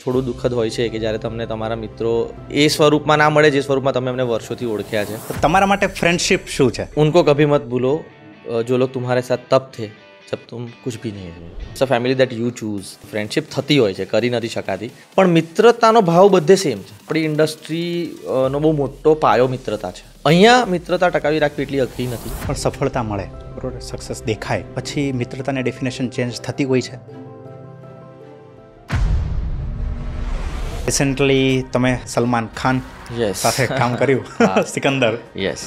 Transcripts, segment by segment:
થોડું દુઃખદ હોય છે કે જ્યારે તમને તમારા મિત્રો એ સ્વરૂપમાં ના મળે જે સ્વરૂપમાં તમે એમને વર્ષોથી ઓળખ્યા છે. તમારા માટે ફ્રેન્ડશિપ શું છે? ઉनको કભી મત ભૂલો જો લોગ तुम्हारे साथ तब थे जब तुम कुछ भी नहीं थे. It's a family that you choose. Friendship થતી હોય છે, કરી નથી શકાતી, પણ મિત્રતાનો ભાવ બધે સેમ છે. આપણી ઇન્ડસ્ટ્રીનો બહુ મોટો પાયો મિત્રતા છે. અહીંયા મિત્રતા ટકાવી રાખવી એટલી અઘરી નથી. પણ સફળતા મળે, બરોબર, સક્સેસ દેખાય પછી મિત્રતાની ડેફિનેશન ચેન્જ થતી હોય છે. રિસેન્ટલી તમે સલમાન ખાન સાથે કામ કર્યું, સિકંદર. યસ.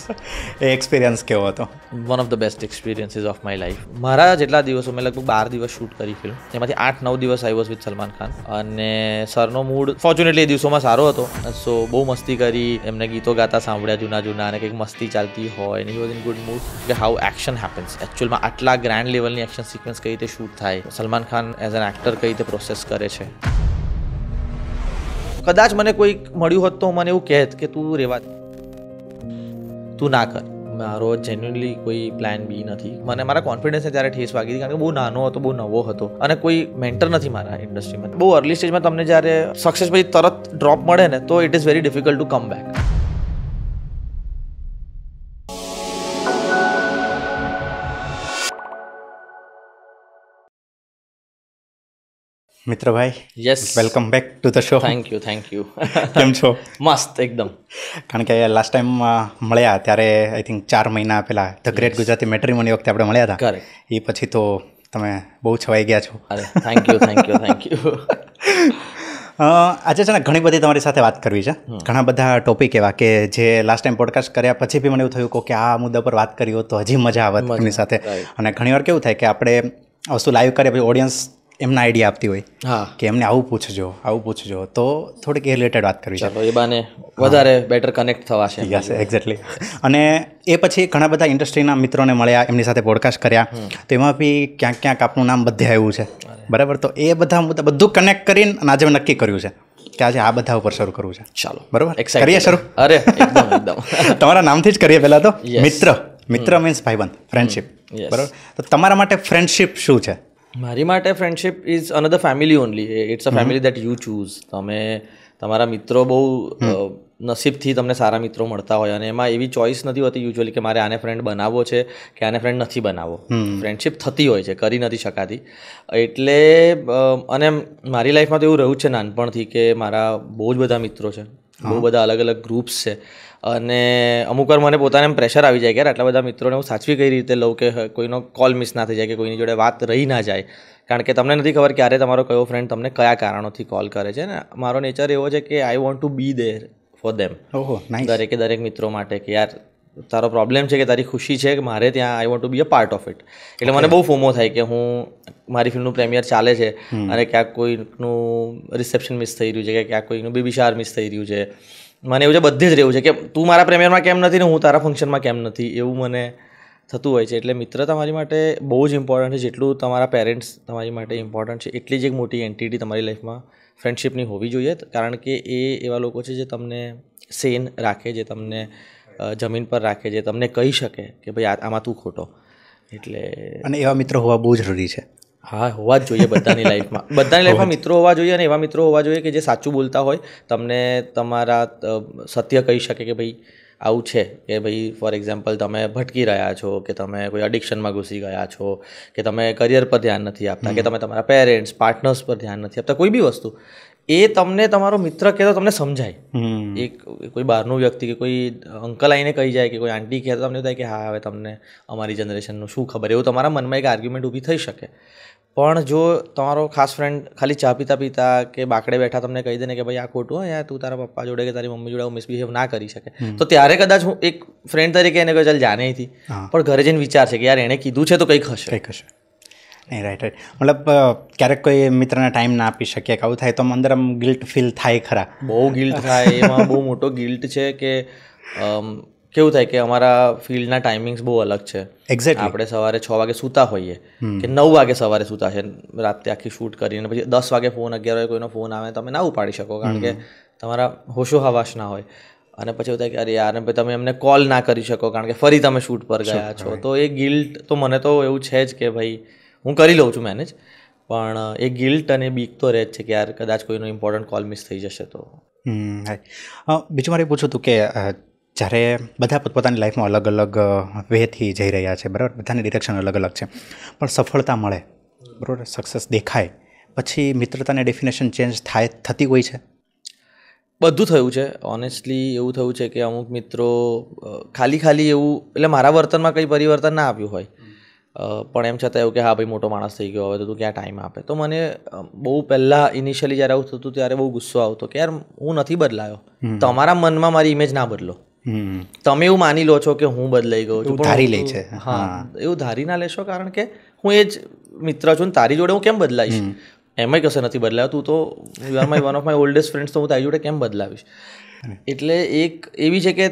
એ એક્સપિરિયન્સ કેવો હતો? One of the best experiences of my life. મારા જેટલા દિવસો મેં લગભગ 12 દિવસ શૂટ કરી ફિલ્મ, એમાંથી 8-9 દિવસ I was with Salman Khan. અને સરનો મૂડ ફોર્ચ્યુનેટલી એ દિવસોમાં સારો હતો. સો બહુ મસ્તી કરી, એમને ગીતો ગાતા સાંભળ્યા જૂના અને કંઈક મસ્તી ચાલતી હોય ને he was in good mood. કે હાઉ એક્શન હેપન્સ એકચ્યુઅલમાં, આટલા ગ્રાન્ડ લેવલની એક્શન સિક્વન્સ કઈ રીતે શૂટ થાય, Salman Khan as an actor કઈ રીતે પ્રોસેસ કરે છે. કદાચ મને કોઈ મળ્યું હોત તો મને એવું કહેત કે તું રેવા, તું ના કર. મારો જેન્યુઅનલી કોઈ પ્લાન બી નથી. મને મારા કોન્ફિડન્સને ત્યારે ઠેસ વાગી હતી, કારણ કે બહુ નાનો હતો, બહુ નવો હતો અને કોઈ મેન્ટર નથી મારા ઇન્ડસ્ટ્રીમાં. બહુ અર્લી સ્ટેજમાં તમને જ્યારે સક્સેસ પછી તરત ડ્રોપ મળે ને તો it is very difficult to come back. મિત્રભાઈ, yes, welcome back to the show. Thank you. કેમ છો? મસ્ત એકદમ. કારણ કે લાસ્ટ ટાઈમ મળ્યા ત્યારે આઈ થિંક 4 મહિના પહેલાં ધ ગ્રેટ ગુજરાતી મેટ્રીમોની વખતે આપણે મળ્યા હતા. કરેક્ટ. એ પછી તો તમે બહુ છવાઈ ગયા છો. અરે થેન્ક યુ. આજે છે ને ઘણી બધી તમારી સાથે વાત કરવી છે. ઘણા બધા ટોપિક એવા કે જે લાસ્ટ ટાઈમ પોડકાસ્ટ કર્યા પછી બી મને એવું થયું કે આ મુદ્દા પર વાત કરી હોત તો હજી મજા આવત એમની સાથે. અને ઘણીવાર કેવું થાય કે આપણે વસ્તુ લાઈવ કરીએ પછી ઓડિયન્સ એમના આઈડિયા આપતી હોય કે એમને આવું પૂછજો, તો થોડીક એ રિલેટેડ વાત કરવી છે. એ બાને વધારે બેટર કનેક્ટ થવાશે. Yes, exactly. અને એ પછી ઘણા બધા ઇન્ડસ્ટ્રીના મિત્રોને મળ્યા, એમની સાથે પોડકાસ્ટ કર્યા, તો એમાં બી ક્યાંક આપનું નામ બધે આવ્યું છે, બરાબર. તો એ બધા મુદ્દા બધું કનેક્ટ કરીને આજે મેં નક્કી કર્યું છે કે આજે આ બધા ઉપર શરૂ કરવું છે. ચાલો, બરાબર, કરીએ શરૂ. અરે એકદમ. તમારા નામથી જ કરીએ પહેલાં તો. મિત્ર મીન્સ ભાઈબંધ, ફ્રેન્ડશિપ, બરાબર. તો તમારા માટે ફ્રેન્ડશિપ શું છે? મારી માટે friendship is another family only. It's a family that you choose. તમે તમારા મિત્રો બહુ નસીબથી તમને સારા મિત્રો મળતા હોય અને એમાં એવી ચોઈસ નથી હોતી યુઝ્યુઅલી કે મારે આને ફ્રેન્ડ બનાવવો છે કે આને ફ્રેન્ડ નથી બનાવવો. ફ્રેન્ડશિપ થતી હોય છે, કરી નથી શકાતી. એટલે અને મારી લાઈફમાં તો એવું રહ્યું છે નાનપણથી કે મારા બહુ જ બધા મિત્રો છે, બહુ બધા અલગ અલગ ગ્રુપ્સ છે. અને અમુક વાર મને પોતાને પ્રેશર આવી જાય કે યાર આટલા બધા મિત્રોને હું સાચવી કઈ રીતે લઉં કે કોઈનો કોલ મિસ ના થઈ જાય કે કોઈની જોડે વાત રહી ના જાય. કારણ કે તમને નથી ખબર ક્યારે તમારો કયો ફ્રેન્ડ તમને કયા કારણોથી કોલ કરે છે. ને મારો નેચર એવો છે કે I want to be there for them. દરેક મિત્રો માટે કે યાર તારો પ્રોબ્લેમ છે કે તારી ખુશી છે કે મારે ત્યાં I want to be a part of it. એટલે મને બહુ ફોમો થાય કે હું મારી ફિલ્મનું પ્રેમિયર ચાલે છે અને ક્યાંક કોઈનું રિસેપ્શન મિસ થઈ રહ્યું છે કે ક્યાંક કોઈનું બેબી શાવર મિસ થઈ રહ્યું છે. મને એવું છે બધે જ રહેવું છે કે તું મારા પ્રેમિયરમાં કેમ નથી ને હું તારા ફંક્શનમાં કેમ નથી, એવું મને થતું હોય છે. એટલે મિત્રતા મારી માટે બહુ જ ઇમ્પોર્ટન્ટ છે. જેટલું તમારા પેરેન્ટ્સ તમારી માટે ઇમ્પોર્ટન્ટ છે એટલી જ એક મોટી એન્ટિટી તમારી લાઈફમાં ફ્રેન્ડશિપની હોવી જોઈએ. કારણ કે એ એવા લોકો છે જે તમને સેન રાખે, જે તમને જમીન પર રાખે, જે તમને કહી શકે કે ભાઈ આમાં તું ખોટો. એટલે અને એવા મિત્રો હોવા બહુ જરૂરી છે. હા, હોવા જ જોઈએ બધાની લાઈફમાં મિત્રો હોવા જોઈએ. અને એવા મિત્રો હોવા જોઈએ કે જે સાચું બોલતા હોય, તમને તમારા સત્ય કહી શકે કે ભાઈ આવું છે, કે ભાઈ ફોર એક્ઝામ્પલ તમે ભટકી રહ્યા છો, કે તમે કોઈ એડિક્શનમાં ઘૂસી ગયા છો, કે તમે કરિયર પર ધ્યાન નથી આપતા, કે તમે તમારા પેરેન્ટ્સ પાર્ટનર્સ પર ધ્યાન નથી આપતા, કોઈ બી વસ્તુ એ તમને તમારો મિત્ર કહે તો તમને સમજાય. એક કોઈ બહારનું વ્યક્તિ કે કોઈ અંકલ આવીને કહી જાય કે કોઈ આંટી કહે તો તમને થાય કે હા હવે તમને અમારી જનરેશનનું શું ખબર, એવું તમારા મનમાં એક આર્ગ્યુમેન્ટ ઊભી થઈ શકે. પણ જો તમારો ખાસ ફ્રેન્ડ ખાલી ચા પીતા કે બાકડે બેઠા તમને કહી દે ને કે ભાઈ આ ખોટું હોય, તું તારા પપ્પા જોડે કે તારી મમ્મી જોડે મિસબિહેવ ના કરી શકે, તો ત્યારે કદાચ હું એક ફ્રેન્ડ તરીકે એને કહું ચાલ જાને અહીંથી, પણ ઘરે જઈને વિચાર છે કે યાર એણે કીધું છે તો કંઈક હશે. નહીં, રાઈટ. મતલબ ક્યારેક કોઈ મિત્રને ટાઈમ ના આપી શકીએ કે આવું થાય તો અંદર આમ ગિલ્ટ ફીલ થાય ખરા? બહુ ગિલ્ટ થાય. એમાં બહુ મોટો ગિલ્ટ છે કે કેવું થાય કે અમારા ફિલ્ડના ટાઈમિંગ્સ બહુ અલગ છે. એક્ઝેક્ટલી. આપણે સવારે 6 વાગે સૂતા હોઈએ કે 9 વાગે સવારે સૂતા છે, રાતે આખી શૂટ કરીને પછી 10 વાગે ફોન 11 વાગે કોઈનો ફોન આવે તમે ના ઉપાડી શકો કારણ કે તમારા હોશો હવાશ ના હોય. અને પછી એવું થાય કે અરે યાર તમે એમને કોલ ના કરી શકો કારણ કે ફરી તમે શૂટ પર ગયા છો. તો એ ગિલ્ટ તો મને તો એવું છે જ કે ભાઈ હું કરી લઉં છું મેનેજ, પણ એ ગિલ્ટ અને બીક તો રહે જ છે કે યાર કદાચ કોઈનો ઇમ્પોર્ટન્ટ કોલ મિસ થઈ જશે તો. બીજું મારે પૂછવું હતું કે જ્યારે બધા પોતપોતાની લાઈફમાં અલગ અલગ વેથી જઈ રહ્યા છે, બરાબર, બધાની ડિરેક્શન અલગ અલગ છે, પણ સફળતા મળે, બરાબર, સક્સેસ દેખાય પછી મિત્રતાની ડેફિનેશન ચેન્જ થતી હોય છે? બધું થયું છે ઓનેસ્ટલી. એવું થયું છે કે અમુક મિત્રો ખાલી એવું, એટલે મારા વર્તનમાં કંઈ પરિવર્તન ના આવ્યું હોય પણ એમ છતાં એવું કે હા ભાઈ મોટો માણસ થઈ ગયો હવે તો તું ક્યાં ટાઈમ આપે. તો મને બહુ પહેલાં ઇનિશિયલી જ્યારે આવું થતું ત્યારે બહુ ગુસ્સો આવતો કે યાર હું નથી બદલાયો, તમારા મનમાં મારી ઇમેજ ના બદલો. તમે એવું માની લો છો કે હું બદલાઈ ગયો છું, ધારી લે છે. હા, એવું ધારી ના લેશો, કારણ કે હું એ જ મિત્ર છું, તારી જોડે હું કેમ બદલાઈશ? એમાંય કશે નથી બદલાયો, તું તો you are my one of my oldest friends, તો હું તારી જોડે કેમ બદલાવીશ? એટલે એક એવી છે કે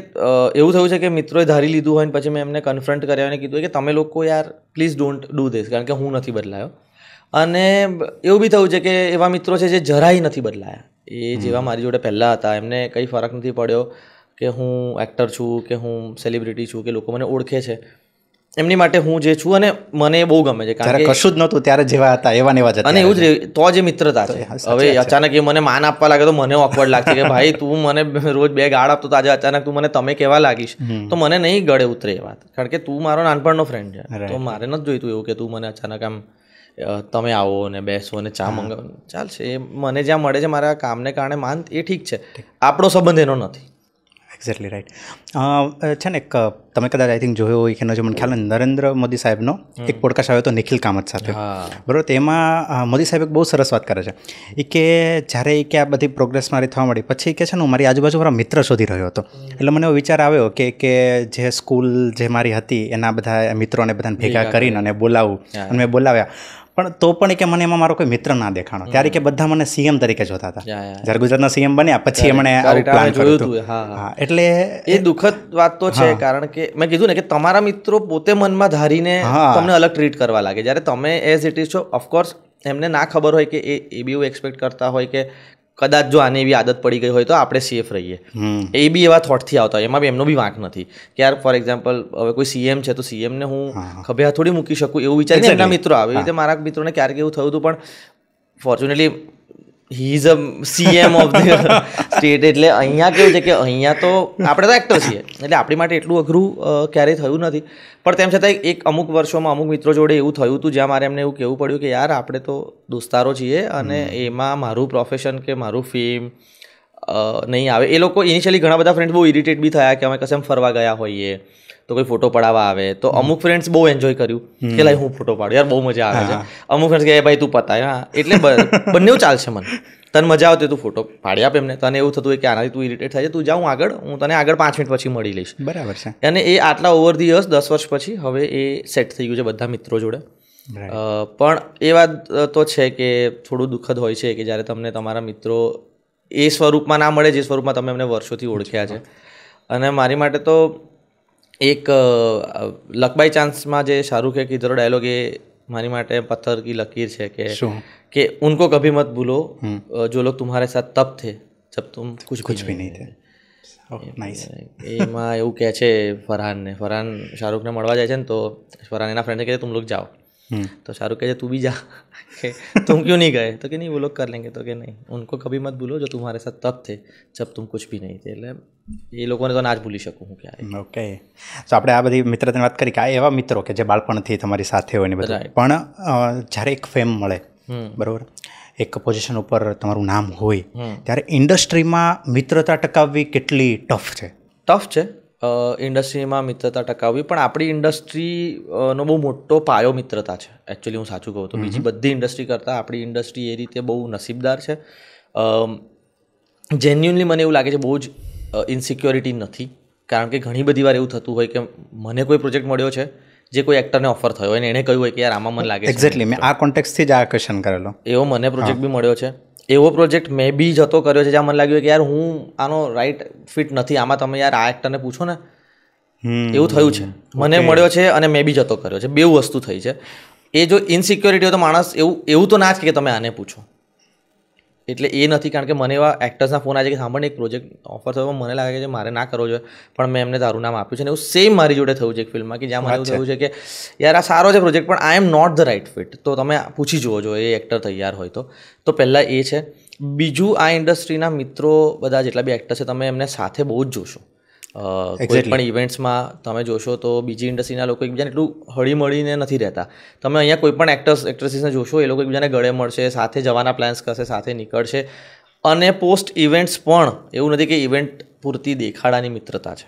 એવું થયું છે કે મિત્રોએ ધારી લીધું હોય ને પછી મેં એમને કન્ફ્રન્ટ કર્યા અને કીધું કે તમે લોકો યાર પ્લીઝ ડોન્ટ ડુ ધીસ, કારણ કે હું નથી બદલાયો. અને એવું બી થયું છે કે એવા મિત્રો છે જે જરાય નથી બદલાયા. એ જેવા મારી જોડે પહેલાં હતા એમને કંઈ ફરક નથી પડ્યો કે હું એક્ટર છું કે હું સેલિબ્રિટી છું કે લોકો મને ઓળખે છે. એમની માટે હું જે છું અને મને બહુ ગમે છે, કારણ કે કશું જ નહોતું ત્યારે જેવા હતા એવા ને એવા જ હતા. અને એવું જ તો જે મિત્રતા છે. હવે અચાનક એ મને માન આપવા લાગે તો મને ઓકવર્ડ લાગશે કે ભાઈ તું મને રોજ 2 ગાળ આપતો તો આજે અચાનક તું મને તમે કહેવા લાગીશ, તો મને નહીં ગળે ઉતરે એ વાત, કારણ કે તું મારો નાનપણનો ફ્રેન્ડ છે. તો મારે નથી જોઈતું એવું કે તું મને અચાનક આમ તમે આવો ને બેસો ને ચા મંગાવો. ચાલશે, એ મને જ્યાં મળે છે મારા કામને કારણે માન, એ ઠીક છે, આપણો સંબંધ એનો નથી. Exactly right. છે ને એક તમે કદાચ આઈ થિંક જોયો હોય કે ન જો મને ખ્યાલ નરેન્દ્ર મોદી સાહેબનો એક પોડકાસ્ટ આવ્યો હતો નિખિલ કામત સાથે, બરાબર. તેમાં મોદી સાહેબ એક બહુ સરસ વાત કરે છે. એ કે જ્યારે એ કે આ બધી પ્રોગ્રેસ મારી થવા મળી પછી કે છે ને હું મારી આજુબાજુ મારા મિત્ર શોધી રહ્યો હતો. એટલે મને એવો વિચાર આવ્યો કે જે સ્કૂલ જે મારી હતી એના બધા મિત્રોને બધાને ભેગા કરીને અને બોલાવું, અને મેં બોલાવ્યા, પણ તો પણ કે મને એમાં મારો કોઈ મિત્ર ના દેખાણો. ત્યારે કે બધા મને સીએમ તરીકે જોતા હતા. જ્યારે ગુજરાતના સીએમ બન્યા પછી એમણે પ્લાન કર્યું હતું. એટલે એ દુઃખદ વાત તો છે, કારણ કે મેં કીધું ને કે તમારા મિત્રો પોતે મનમાં ધારીને તમને અલગ ટ્રીટ કરવા લાગે. જ્યારે તમે એઝ ઇટ ઇઝ છો, ઓફકોર્સ એમને ના ખબર હોય કે એ બી એવું એક્સપેક્ટ કરતા હોય કે કદાચ જો આને એવી આદત પડી ગઈ હોય તો આપણે સેફ રહીએ, એ બી એવા થોટથી આવતા હોય. એમાં બી એમનો બી વાંક નથી કે યાર ફોર એક્ઝામ્પલ હવે કોઈ સીએમ છે તો સીએમને હું ખભે થોડી મૂકી શકું એવું વિચારીને એમના મિત્રો આવે. એ રીતે મારા મિત્રોને ક્યારેક એવું થયું હતું, પણ fortunately he is a CM of the state. એટલે અહીંયા કેવું છે કે અહીંયા તો આપણે તો એક્ટર છીએ એટલે આપણી માટે એટલું અઘરું ક્યારેય થયું નથી. પણ તેમ છતાં એક અમુક વર્ષોમાં અમુક મિત્રો જોડે એવું થયું હતું જ્યાં મારે એમને એવું કહેવું પડ્યું કે યાર આપણે તો દોસ્તારો છીએ અને એમાં મારું પ્રોફેશન કે મારું ફેમ નહીં આવે. એ લોકો ઇનિશિયલી ઘણા બધા ફ્રેન્ડ્સ બહુ ઇરિટેટ બી થયા કે અમે કશે ફરવા ગયા હોઈએ તો કોઈ ફોટો પડાવવા આવે તો અમુક ફ્રેન્ડ્સ બહુ એન્જોય કર્યું કે લાઈ હું ફોટો પાડું, યાર બહુ મજા આવે છે. અમુક ફ્રેન્ડ્સ કે ભાઈ તું પતાય. હા, એટલે બંને ચાલશે, મને તને મજા આવતી તું ફોટો પાડી આપ એમને, તને એવું થતું હોય કે આનાથી તું ઇરિટેટ થાય છે તું જાઉં આગળ, હું તને આગળ 5 મિનિટ પછી મળી લઈશ. બરાબર છે. અને એ આટલા ઓવર ધી યર્સ 10 વર્ષ પછી હવે એ સેટ થઈ ગયું છે બધા મિત્રો જોડે. પણ એ વાત તો છે કે થોડું દુઃખદ હોય છે કે જ્યારે તમને તમારા મિત્રો એ સ્વરૂપમાં ના મળે જે સ્વરૂપમાં તમે એમને વર્ષોથી ઓળખ્યા છે. અને મારી માટે તો એક લક બાય ચાન્સમાં જે શાહરુખે કીધેલો ડાયલોગ એ મારી માટે પથ્થર કી લકીર છે કે ઉनको કભી મત ભૂલો જો લોગ तुम्हारे साथ तब थे जब तुम कुछ भी नहीं थे. એમાં એવું કહે છે ફરહાન શાહરુખને મળવા જાય છે ને તો ફરહાન એના ફ્રેન્ડને કહે છે તુમ લોગ જાઓ, તો શાહરુખ કહે છે તું भी जा, કે तुम क्यों नहीं गए, तो कि नहीं वो लोग कर लेंगे, तो कि नहीं उनको कभी मत भूलो जो तुम्हारे साथ तब थे जब तुम कुछ भी नहीं थे. એટલે એ લોકોને તો ના જ ભૂલી શકું હું ક્યારે. ઓકે, તો આપણે આ બધી મિત્રતાની વાત કરી કે આ એવા મિત્રો કે જે બાળપણથી તમારી સાથે હોય ને બધા, પણ જ્યારે એક ફેમ મળે, બરાબર, એક પોઝિશન ઉપર તમારું નામ હોય ત્યારે ઇન્ડસ્ટ્રીમાં મિત્રતા ટકાવવી કેટલી ટફ છે? ટફ છે ઇન્ડસ્ટ્રીમાં મિત્રતા ટકાવવી, પણ આપણી ઇન્ડસ્ટ્રીનો બહુ મોટો પાયો મિત્રતા છે. એકચ્યુઅલી હું સાચું કહું તો બીજી બધી ઇન્ડસ્ટ્રી કરતાં આપણી ઇન્ડસ્ટ્રી એ રીતે બહુ નસીબદાર છે. જેન્યુઅનલી મને એવું લાગે છે બહુ જ ઇન્સિક્યોરિટી નથી, કારણ કે ઘણી બધી વાર એવું થતું હોય કે મને કોઈ પ્રોજેક્ટ મળ્યો છે જે કોઈ એક્ટરને ઓફર થયો હોય અને એણે કહ્યું હોય કે યાર આમાં મને લાગે છે. એક્ઝેક્ટલી, મેં આ કોન્ટેક્સ્ટથી જ આ ક્વેશ્ચન કરેલો. એવો મને પ્રોજેક્ટ બી મળ્યો છે, એવો પ્રોજેક્ટ મેં બી જતો કર્યો છે જ્યાં મને લાગ્યું કે યાર હું આનો રાઈટ ફિટ નથી, આમાં તમે યાર આ એક્ટરને પૂછો ને. એવું થયું છે, મને મળ્યો છે અને મેં બી જતો કર્યો છે, બે વસ્તુ થઈ છે. એ જો ઇનસિક્યોરિટી હોય તો માણસ એવું તો ના જ કે તમે આને પૂછો. એટલે એ નથી, કારણ કે મને એવા એક્ટર્સના ફોન આવે છે કે સાંભળને એક પ્રોજેક્ટ ઓફર થયો, મને લાગે છે મારે ના કરવો જોઈએ, પણ મેં એમને તારું નામ આપ્યું છે. અને એવું સેમ મારી જોડે થયું છે એક ફિલ્મમાં, કે જ્યાં મને એવું થયું છે કે યાર આ સારો છે પ્રોજેક્ટ, પણ I am not the right fit. તો તમે પૂછી જુઓ જો એ એક્ટર તૈયાર હોય તો પહેલાં એ છે. બીજું, આ ઇન્ડસ્ટ્રીના મિત્રો બધા જેટલા બી એક્ટર છે, તમે એમને સાથે બહુ જ જોશો. કોઈ પણ ઇવેન્ટ્સમાં તમે જોશો તો બીજી ઇન્ડસ્ટ્રીના લોકો એકબીજાને એટલું હળીમળીને નથી રહેતા. તમે અહીંયા કોઈ પણ એક્ટ્રેસીસને જોશો, એ લોકો એકબીજાને ગળે મળશે, સાથે જવાના પ્લાન્સ કરશે, સાથે નીકળશે. અને પોસ્ટ ઇવેન્ટ્સ પણ એવું નથી કે ઇવેન્ટ પૂરતી દેખાડાની મિત્રતા છે.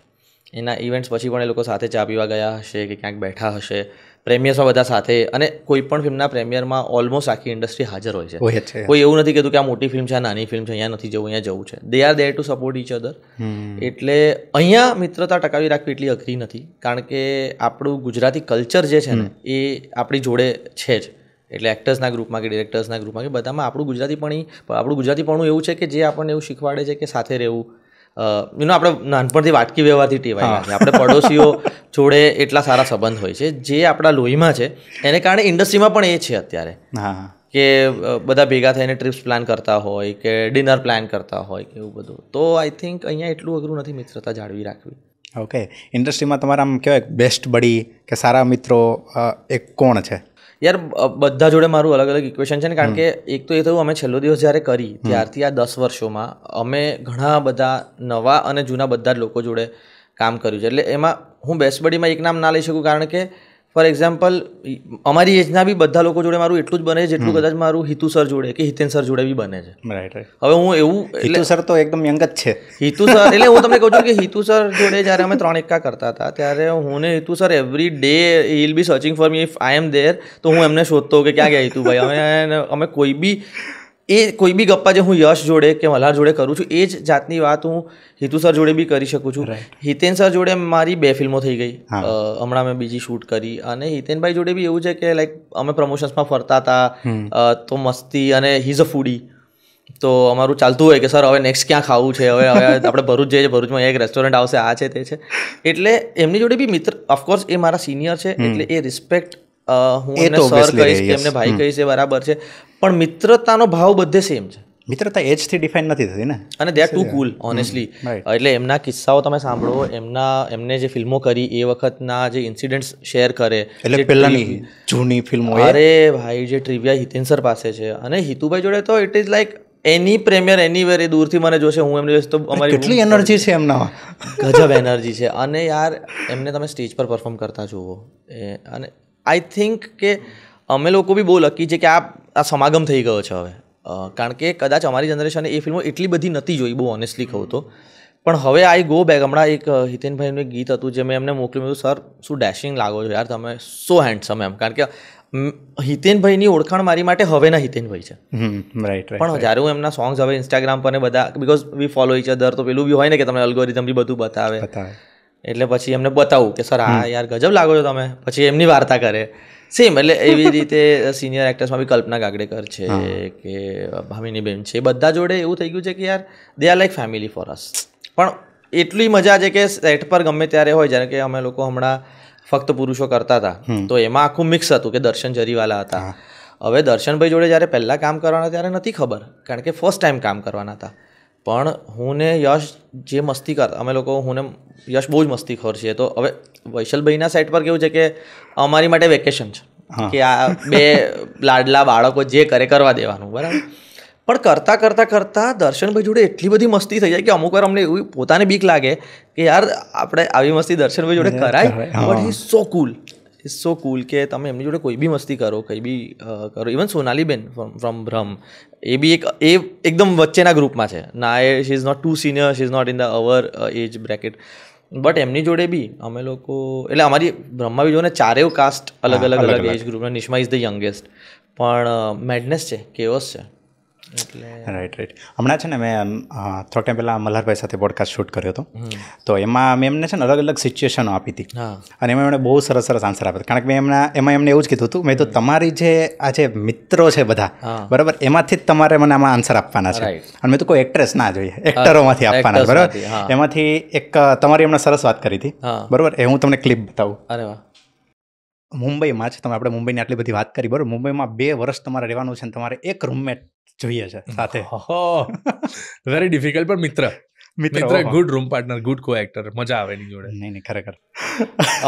એના ઇવેન્ટ્સ પછી પણ એ લોકો સાથે ચા પીવા ગયા હશે કે ક્યાંક બેઠા હશે, પ્રેમિયર્સમાં બધા સાથે. અને કોઈ પણ ફિલ્મના પ્રેમિયરમાં ઓલમોસ્ટ આખી ઇન્ડસ્ટ્રી હાજર હોય છે. કોઈ એવું નથી કહેતું કે આ મોટી ફિલ્મ છે, આ નાની ફિલ્મ છે, અહીંયા નથી જવું, અહીંયા જવું છે. They are there to support each other. એટલે અહીંયા મિત્રતા ટકાવી રાખવી એટલી અઘરી નથી, કારણ કે આપણું ગુજરાતી કલ્ચર જે છે ને એ આપણી જોડે છે જ. એટલે એક્ટર્સના ગ્રુપમાં કે ડિરેક્ટર્સના ગ્રુપમાં કે બધામાં આપણું ગુજરાતીપણું એવું છે કે જે આપણને એવું શીખવાડે છે કે સાથે રહેવું. આપણે નાનપણથી વાટકી વ્યવહારથી ટેવાયેલા છે. આપણે પડોશીઓ જોડે એટલા સારા સંબંધ હોય છે જે આપણા લોહીમાં છે. એને કારણે ઇન્ડસ્ટ્રીમાં પણ એ છે અત્યારે કે બધા ભેગા થઈને ટ્રીપ્સ પ્લાન કરતા હોય કે ડિનર પ્લાન કરતા હોય કે એવું બધું. તો આઈ થિંક અહીંયા એટલું અઘરું નથી મિત્રતા જાળવી રાખવી. ઓકે, ઇન્ડસ્ટ્રીમાં તમારા આમ કહેવાય બેસ્ટ બડી કે સારા મિત્રો એક કોણ છે? યાર બધા જોડે મારું અલગ અલગ ઇક્વેશન છે ને, કારણ કે એક તો એ થયું, અમે છેલ્લો દિવસ જ્યારે કરી ત્યારથી આ 10 વર્ષોમાં અમે ઘણા બધા નવા અને જૂના બધા જ લોકો જોડે કામ કર્યું છે. એટલે એમાં હું બેસ્ટ બડીમાં એક નામ ના લઈ શકું, કારણ કે ફોર એક્ઝામ્પલ અમારી એજના બી બધા લોકો જોડે મારું એટલું જ બને છે જેટલું કદાચ મારું હિતુ સર જોડે કે હિતેન સર જોડે બી બને છે. હવે હું એવું, હિતુ સર તો એકદમ યંગ જ છે. હિતુ સર એટલે હું તમને કહું છું કે હિતુ સર જોડે જ્યારે અમે 3 એક્કા કરતા હતા ત્યારે હું ને Hitu sir every day he will be searching for me. If I am there તો હું એમને શોધતો કે ક્યાં ગયા હિતુભાઈ. અમે કોઈ બી ગપ્પા જે હું યશ જોડે કે મલ્હાર જોડે કરું છું એ જ જાતની વાત હું હિતુ સર જોડે બી કરી શકું છું. હિતેન સર જોડે મારી 2 ફિલ્મો થઈ ગઈ, હમણાં મેં બીજી શૂટ કરી. અને હિતેનભાઈ જોડે બી એવું છે કે લાઈક અમે પ્રમોશન્સમાં ફરતા હતા તો મસ્તી, અને હી ઇઝ અ ફૂડી. તો અમારું ચાલતું હોય કે સર હવે નેક્સ્ટ ક્યાં ખાવું છે, હવે આપણે ભરૂચ જઈએ છીએ, ભરૂચમાં એક રેસ્ટોરન્ટ આવશે, આ છે તે છે. એટલે એમની જોડે બી મિત્ર, ઓફકોર્સ એ મારા સિનિયર છે એટલે એ રિસ્પેક્ટ હું એમને સર કહીશ કે એમને ભાઈ કહીશ, એ બરાબર છે. પણ મિત્રતાનો ભાવ બધે સેમ છે. મિત્રતા એજથી ડિફાઇન નથી થતી ને. અને they are too cool honestly. એટલે એમના કિસ્સાઓ તમે સાંભળો, એમને જે ફિલ્મો કરી એ વખતના જે ઇન્સિડન્ટ્સ શેર કરે, એટલે પહેલાની જૂની ફિલ્મો, અરે ભાઈ જે ટ્રિવિયા હિતેન સર પાસે છે. અને હિતુભાઈ જોડે તો it is like any premiere anywhere, એ દૂરથી મને જોશે, હું એમને જોઈશ તો અમારી કેટલી એનર્જી છે એમના, ગજબ એનર્જી છે. અને યાર એમને તમે સ્ટેજ પર પરફોર્મ કરતા જુઓ. અને આઈ થિંક કે અમે લોકો બી બહુ લકી છે કે આ સમાગમ થઈ ગયો છે હવે. કારણ કે કદાચ અમારી જનરેશને એ ફિલ્મો એટલી બધી નથી જોઈ, બહુ ઓનેસ્ટલી કહું તો. પણ હવે આઈ ગો બેક. હમણાં એક હિતેનભાઈનું એક ગીત હતું જે મેં એમને મોકલ્યું, સર શું ડેશિંગ લાગો છો યાર તમે, સો હેન્ડસમ એમ. કારણ કે હિતેનભાઈની ઓળખાણ મારી માટે હવેના હિતેનભાઈ છે. પણ જ્યારે હું એમના સોંગ્સ હવે ઇન્સ્ટાગ્રામ પર ને બધા, because we follow each other, તો પેલું બી હોય ને કે તમને અલ્ગોરિધમ બી બધું બતાવે. એટલે પછી એમને બતાવું કે સર હા યાર ગજબ લાગો છો તમે. પછી એમની વાર્તા કરે સેમ. એટલે એવી રીતે સિનિયર એક્ટર્સમાં બી કલ્પના ગાગડેકર છે કે ભામિનીબેન છે, બધા જોડે એવું થઈ ગયું છે કે યાર they are like family for us. પણ એટલી મજા છે કે સેટ પર ગમે ત્યારે હોય, જ્યારે કે અમે લોકો હમણાં ફક્ત પુરુષો કરતા હતા તો એમાં આખું મિક્સ હતું કે દર્શન જરીવાલા હતા. હવે દર્શનભાઈ જોડે જ્યારે પહેલાં કામ કરવાના ત્યારે નથી ખબર, કારણ કે ફર્સ્ટ ટાઈમ કામ કરવાના હતા. પણ હું ને યશ જે મસ્તી કરતા, અમે લોકો, હું ને યશ બહુ જ મસ્તીખોર છીએ. તો હવે વૈશલભાઈના સેટ પર કેવું છે કે અમારી માટે વેકેશન છે કે આ 2 લાડલા બાળકો જે કરે કરવા દેવાનું, બરાબર. પણ કરતાં કરતાં કરતાં દર્શનભાઈ જોડે એટલી બધી મસ્તી થઈ જાય કે અમુક વાર અમને એવું પોતાને બીક લાગે કે યાર આપણે આવી મસ્તી દર્શનભાઈ જોડે કરાય. બટ હી સો કૂલ કે તમે એમની જોડે કોઈ બી મસ્તી કરો, કંઈ બી કરો. ઇવન સોનાલીબેન ફ્રોમ ભ્રમ, એ બી એકદમ વચ્ચેના ગ્રુપમાં છે ના. She is not too senior, she is not in the our age bracket. But એમની જોડે બી અમે લોકો, એટલે અમારી બ્રહ્મા બી જો ને 4 કાસ્ટ અલગ એજ ગ્રુપના. નિશ્મા ઇઝ ધ યંગેસ્ટ. પણ મેડનેસ છે, કેઓસ છે. રાઈટ. હમણાં છે ને મેં થોડા ટાઈમ પહેલાં મલ્હારભાઈ સાથે પોડકાસ્ટ શૂટ કર્યો હતો. તો એમાં મેં એમને છે ને અલગ અલગ સિચ્યુએશનો આપી હતી અને એમાં એમણે બહુ સરસ આન્સર આપ્યો. કારણ કે મેં એમાં એમને એવું જ કીધું હતું, મેં તો તમારી જે આ જે મિત્રો છે બધા, બરાબર, એમાંથી જ તમારે મને આમાં આન્સર આપવાના છે. અને મેં તો કોઈ એક્ટ્રેસ ના જોઈએ, એક્ટરોમાંથી આપવાના છે, બરાબર. એમાંથી એક તમારી એમણે સરસ વાત કરી હતી, બરાબર. એ હું તમને ક્લિપ બતાવું. અરે વાહ. મુંબઈમાં જ આપણે મુંબઈની આટલી બધી વાત કરી, બરાબર. મુંબઈમાં 2 વર્ષ તમારે રહેવાનું છે ને તમારે એક રૂમમેટ જોઈએ છે સાથે. વેરી ડિફિકલ્ટ, પણ મિત્ર મિત્ર ગુડ રૂમ પાર્ટનર, ગુડ કો એક્ટર, મજા આવે એની જોડે. નહીં ખરેખર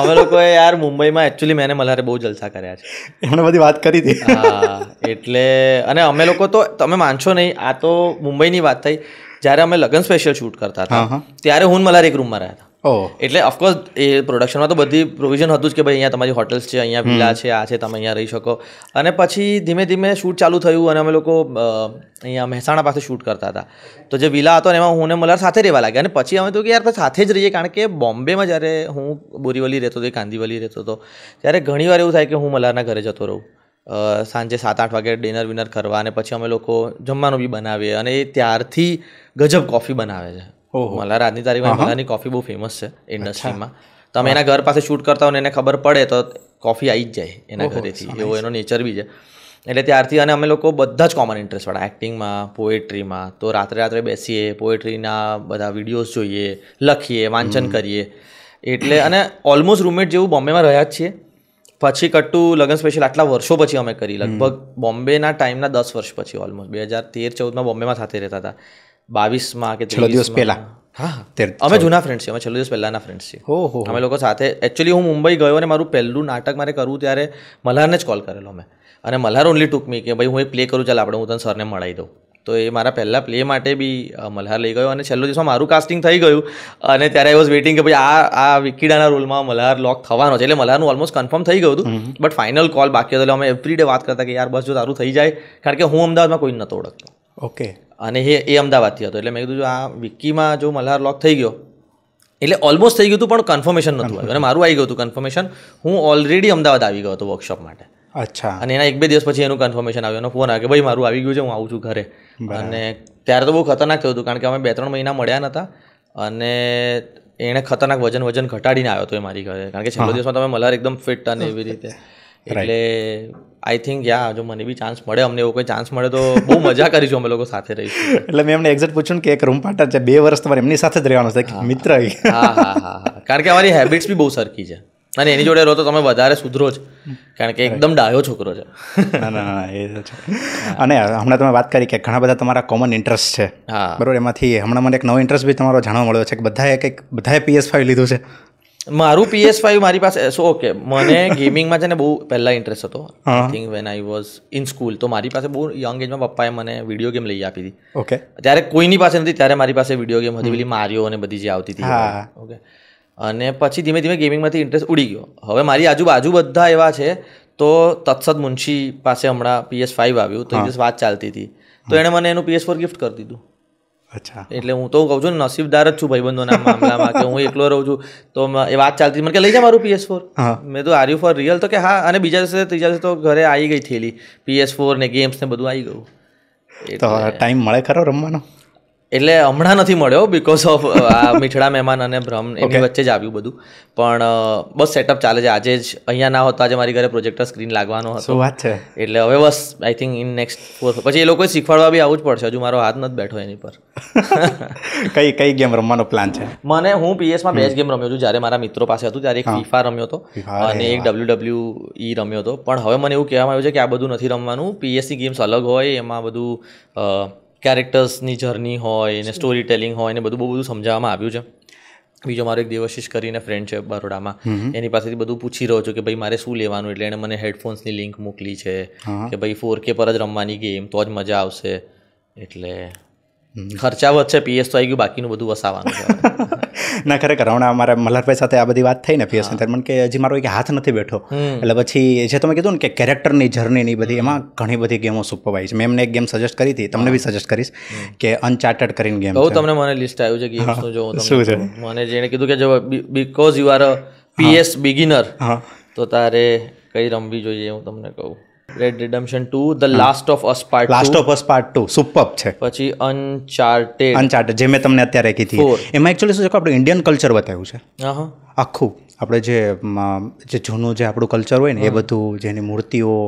અમે લોકોએ યાર મુંબઈમાં એકચ્યુઅલી મેં અને મલ્હારે બહુ જલસા કર્યા છે. એમણે બધી વાત કરી હતી. હા એટલે અને અમે લોકો તો તમે માનશો નહીં, આ તો મુંબઈની વાત થઈ. જ્યારે અમે લગન સ્પેશિયલ શૂટ કરતા હતા ત્યારે હું મલ્હાર એક રૂમમાં રહ્યા હતા. એટલે ઓફકોર્સ એ પ્રોડક્શનમાં તો બધી પ્રોવિઝન હતું જ કે ભાઈ અહીંયા તમારી હોટલ્સ છે, અહીંયા વિલા છે, આ છે, તમે અહીંયા રહી શકો. અને પછી ધીમે ધીમે શૂટ ચાલુ થયું અને અમે લોકો અહીંયા મહેસાણા પાસે શૂટ કરતા હતા. તો જે વિલા હતો ને એમાં હું ને મલ્હાર સાથે રહેવા લાગ્યા. અને પછી અમે તો કે યાર સાથે જ રહીએ, કારણ કે બોમ્બેમાં જ્યારે હું બોરીવલી રહેતો હતો, કાંદીવલી રહેતો હતો, ત્યારે ઘણીવાર એવું થાય કે હું મલ્હારના ઘરે જતો રહું સાંજે 7-8 વાગે ડિનર વિનર કરવા, અને પછી અમે લોકો જમવાનું બી બનાવીએ. અને એ ત્યારથી ગજબ કોફી બનાવે છે મલ્હાર. આજની તારીખમાં મલ્હારની કોફી બહુ ફેમસ છે ઇન્ડસ્ટ્રીમાં. તમે એના ઘર પાસે શૂટ કરતા હો ને એને ખબર પડે તો કોફી આવી જ જાય એના ઘરેથી, એવો એનો નેચર બી છે. એટલે ત્યારથી અને અમે લોકો બધા જ કોમન ઇન્ટરેસ્ટવાળા, એક્ટિંગમાં, પોએટ્રીમાં. તો રાત્રે બેસીએ, પોએટ્રીના બધા વિડીયોઝ જોઈએ, લખીએ, વાંચન કરીએ. એટલે અને ઓલમોસ્ટ રૂમમેટ જેવું બોમ્બેમાં રહ્યા જ છીએ. પછી કટ્ટુ લગન સ્પેશિયલ આટલા વર્ષો પછી અમે કરી, લગભગ બોમ્બેના ટાઈમના 10 વર્ષ પછી, ઓલમોસ્ટ 2013-14માં બોમ્બેમાં સાથે રહેતા હતા. 22માં કે 23 પહેલા. હા, અમે જૂના ફ્રેન્ડ્સ છીએ, અમે છેલ્લો દિવસ પહેલાના ફ્રેન્ડ્સ છીએ. અમે લોકો સાથે એકચ્યુઅલી હું મુંબઈ ગયો અને મારું પહેલું નાટક મારે કરવું ત્યારે મલ્હારને જ કોલ કરેલો મેં. અને મલ્હાર ઓનલી ટુક મી કે ભાઈ હું એક પ્લે કરું, ચાલ આપણે હું તને સરને મળાવી દઉં. તો એ મારા પહેલા પ્લે માટે બી મલ્હાર લઈ ગયો. અને છેલ્લો દિવસમાં મારું કાસ્ટિંગ થઈ ગયું અને ત્યારે આઈ વોઝ વેઇટિંગ કે ભાઈ આ વિકીડાના રોલમાં મલ્હાર લોક થવાનો છે. એટલે મલ્હારનું ઓલમોસ્ટ કન્ફર્મ થઈ ગયું હતું, બટ ફાઇનલ કોલ બાકી હતો. એટલે અમે એવરી ડે વાત કરતા કે યાર બસ જો તારું થઈ જાય, કારણ કે હું અમદાવાદમાં કોઈ નહોતો ઓળખતો. ઓકે. અને એ અમદાવાદથી હતો. એટલે મેં કીધું જો આ વિકીમાં જો મલ્હાર લોક થઈ ગયો, એટલે ઓલમોસ્ટ થઈ ગયું હતું પણ કન્ફર્મેશન નહોતું આવ્યું. અને મારું આવી ગયું હતું કન્ફર્મેશન. હું ઓલરેડી અમદાવાદ આવી ગયો હતો વર્કશોપ માટે. અચ્છા. અને એના 1-2 દિવસ પછી એનું કન્ફર્મેશન આવ્યું, એનો ફોન આવ્યો કે ભાઈ મારું આવી ગયું છે, હું આવું છું ઘરે. અને ત્યારે તો બહુ ખતરનાક થયું હતું, કારણ કે અમે 2-3 મહિના મળ્યા નહોતા. અને એણે ખતરનાક વજન ઘટાડીને આવ્યો હતો એ મારી ઘરે, કારણ કે છેલ્લો દિવસમાં તમે મલ્હાર એકદમ ફિટ અને એવી રીતે. એટલે આઈ થિંક જો મને બી ચાન્સ મળે, અમને એવો કોઈ ચાન્સ મળે તો બહુ મજા કરીશું, અમે લોકો સાથે રહીશું. એટલે મેં એમને એક્ઝેક્ટ પૂછ્યું કે એક રૂમ પાર્ટનર છે, 2 વર્ષ તમારે એમની સાથે જ રહેવાનું છે, મિત્ર. હા, કારણ કે અમારી હેબિટ્સ બી બહુ સરખી છે. અને એની જોડે રહો તો તમે વધારે સુધરો જ, કારણ કે એકદમ ડાયો છોકરો છે. ના એ તો છે. અને હમણાં તમે વાત કરી કે ઘણા બધા તમારા કોમન ઇન્ટરેસ્ટ છે, બરાબર. એમાંથી હમણાં મને એક નવો ઇન્ટરેસ્ટ બી તમારો જાણવા મળ્યો છે કે બધાએ PS5 લીધું છે. મારું PS5 મારી પાસે ઓકે, મને ગેમિંગમાં છે ને બહુ પહેલાં ઇન્ટરેસ્ટ હતો. I think when I was in school, તો મારી પાસે બહુ યંગ એજમાં પપ્પાએ મને વિડીયો ગેમ લઈ આપી હતી. ઓકે. ત્યારે કોઈની પાસે નથી, ત્યારે મારી પાસે વિડીયો ગેમ હતી, પેલી મારિયો અને બધી જે આવતી હતી. ઓકે. અને પછી ધીમે ધીમે ગેમિંગમાંથી ઇન્ટરેસ્ટ ઉડી ગયો. હવે મારી આજુબાજુ બધા એવા છે, તો તત્સદ મુનશી પાસે હમણાં PS5 આવ્યું, તો એ દિવસ વાત ચાલતી હતી, તો એણે મને એનું PS4 ગિફ્ટ કરી દીધું. અચ્છા. એટલે હું તો કહું છું ને, નસીબદાર જ છું ભાઈબંધોના મામલામાં, કે હું એકલો રહું છું. તો એ વાત ચાલતી મને કે લઈ જા મારું PS4. મેં તો આર યુ ફોર રિયલ? તો કે હા. અને ત્રીજા દિવસે તો ઘરે આવી ગઈ થયેલી PS4 ને ગેમ્સ ને બધું આવી ગયું. તો ટાઈમ મળે ખરો રમવાનો? એટલે હમણાં નથી મળ્યો, બિકોઝ ઓફ આ મીઠડા મહેમાન અને ભ્રમ એની વચ્ચે જ આવ્યું બધું. પણ બસ સેટઅપ ચાલે છે. આજે જ અહીંયા ના હોત, આજે મારી ઘરે પ્રોજેક્ટર સ્ક્રીન લાગવાનો હતો. વાત છે. એટલે હવે બસ આઈ થિંક ઇન નેક્સ્ટ 4 પછી એ લોકોએ શીખવાડવા બી આવું જ પડશે. હજુ મારો હાથ નથી બેઠો એની પર. કઈ ગેમ રમવાનો પ્લાન છે? હું PS માં 2 જ ગેમ રમ્યો છું. જ્યારે મારા મિત્રો પાસે હતું ત્યારે એક FIFA રમ્યો હતો અને એક WWE રમ્યો હતો. પણ હવે મને એવું કહેવામાં આવ્યું છે કે આ બધું નથી રમવાનું. PS ની ગેમ્સ અલગ હોય, એમાં બધું કેરેક્ટર્સની જર્ની હોય ને સ્ટોરી ટેલિંગ હોય ને બધું સમજાવવામાં આવ્યું છે. બીજો મારો એક દેવશીષ કરીને ફ્રેન્ડ છે બરોડામાં, એની પાસેથી બધું પૂછી રહ્યો છું કે ભાઈ મારે શું લેવાનું. એટલે એણે મને હેડફોન્સની લિંક મોકલી છે કે ભાઈ 4K પર જ રમવાની ગેમ તો જ મજા આવશે. એટલે ખર્ચા વધશે, PS તો આવી ગયું, બાકીનું બધું વસાવાનું છે. ના ખરેખર હમણાં અમારા મલ્હારભાઈ સાથે આ બધી વાત થઈ ને PS ત્યારે મને કે હજી મારો એક હાથ નથી બેઠો. એટલે પછી જે તમે કીધું ને કે કેરેક્ટરની જર્ની ની બધી, એમાં ઘણી બધી ગેમો સુપર આવી છે. મેં એમને એક ગેમ સજેસ્ટ કરી હતી, તમને બી સજેસ્ટ કરીશ કે અનચાર્ટેડ કરીને ગેમ છે. તમને મને લિસ્ટ આવ્યું છે ગેમ્સનું, જો શું છે મને જેણે કીધું કે જો because you are a PS beginner તો તારે કઈ રમવી જોઈએ હું તમને કહું. Red Redemption 2, The Last of Us Part 2 super છે. પછી Uncharted જે મેં તમને અત્યારે કીધી, એમાં એકચ્યુઅલી શું છે કે આપણે ઇન્ડિયન કલ્ચર બતાવ્યું છે આખું. આપણે જે જૂનું જે આપણું કલ્ચર હોય ને એ બધું, જેની મૂર્તિઓ,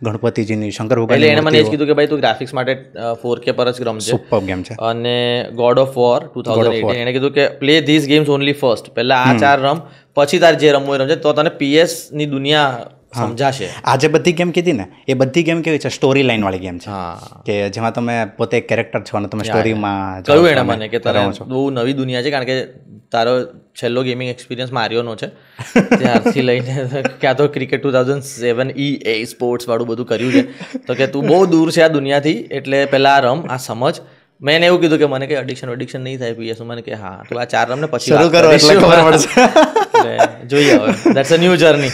ગણપતિજીની, શંકર ભગવાન. એટલે એને મને એ કીધું કે ભાઈ તું ગ્રાફિક્સ માટે 4K પર જ રમજે. સુપર ગેમ છે. અને God of War 2018 એને કીધું કે play this games only first, પહેલા આ 4 રમ, પછી તારે જે રમવું એ રમજે, તો તને PS ની દુનિયા સમજાશે. આ જે બધી ગેમ કીધી ને એ બધી ગેમ કેવી છે, સ્ટોરી લાઈન વાળી ગેમ છે હા, કે જેમાં તમે પોતે એક કેરેક્ટર છો અને તમે સ્ટોરીમાં કહ્યું એણે મને કે તારે બહુ નવી દુનિયા છે, કારણ કે તારો છેલ્લો ગેમિંગ એક્સપિરિયન્સ મારિયોનો છે ત્યારથી લઈને ક્યાં તો ક્રિકેટ 2007 EA સ્પોર્ટ્સ વાળું બધું કર્યું છે, તો કે તું બહુ દૂર છે આ દુનિયાથી, એટલે પહેલાં રમ, આ સમજ. મેં એને એવું કીધું કે મને કંઈ એડિક્શન નહીં થાય PS, મને કે હા તું આ 4 રમને પછી શરૂ કરો એટલે ખબર પડશે. જોઈએ હવે, ધેટ્સ અ ન્યૂ જર્ની.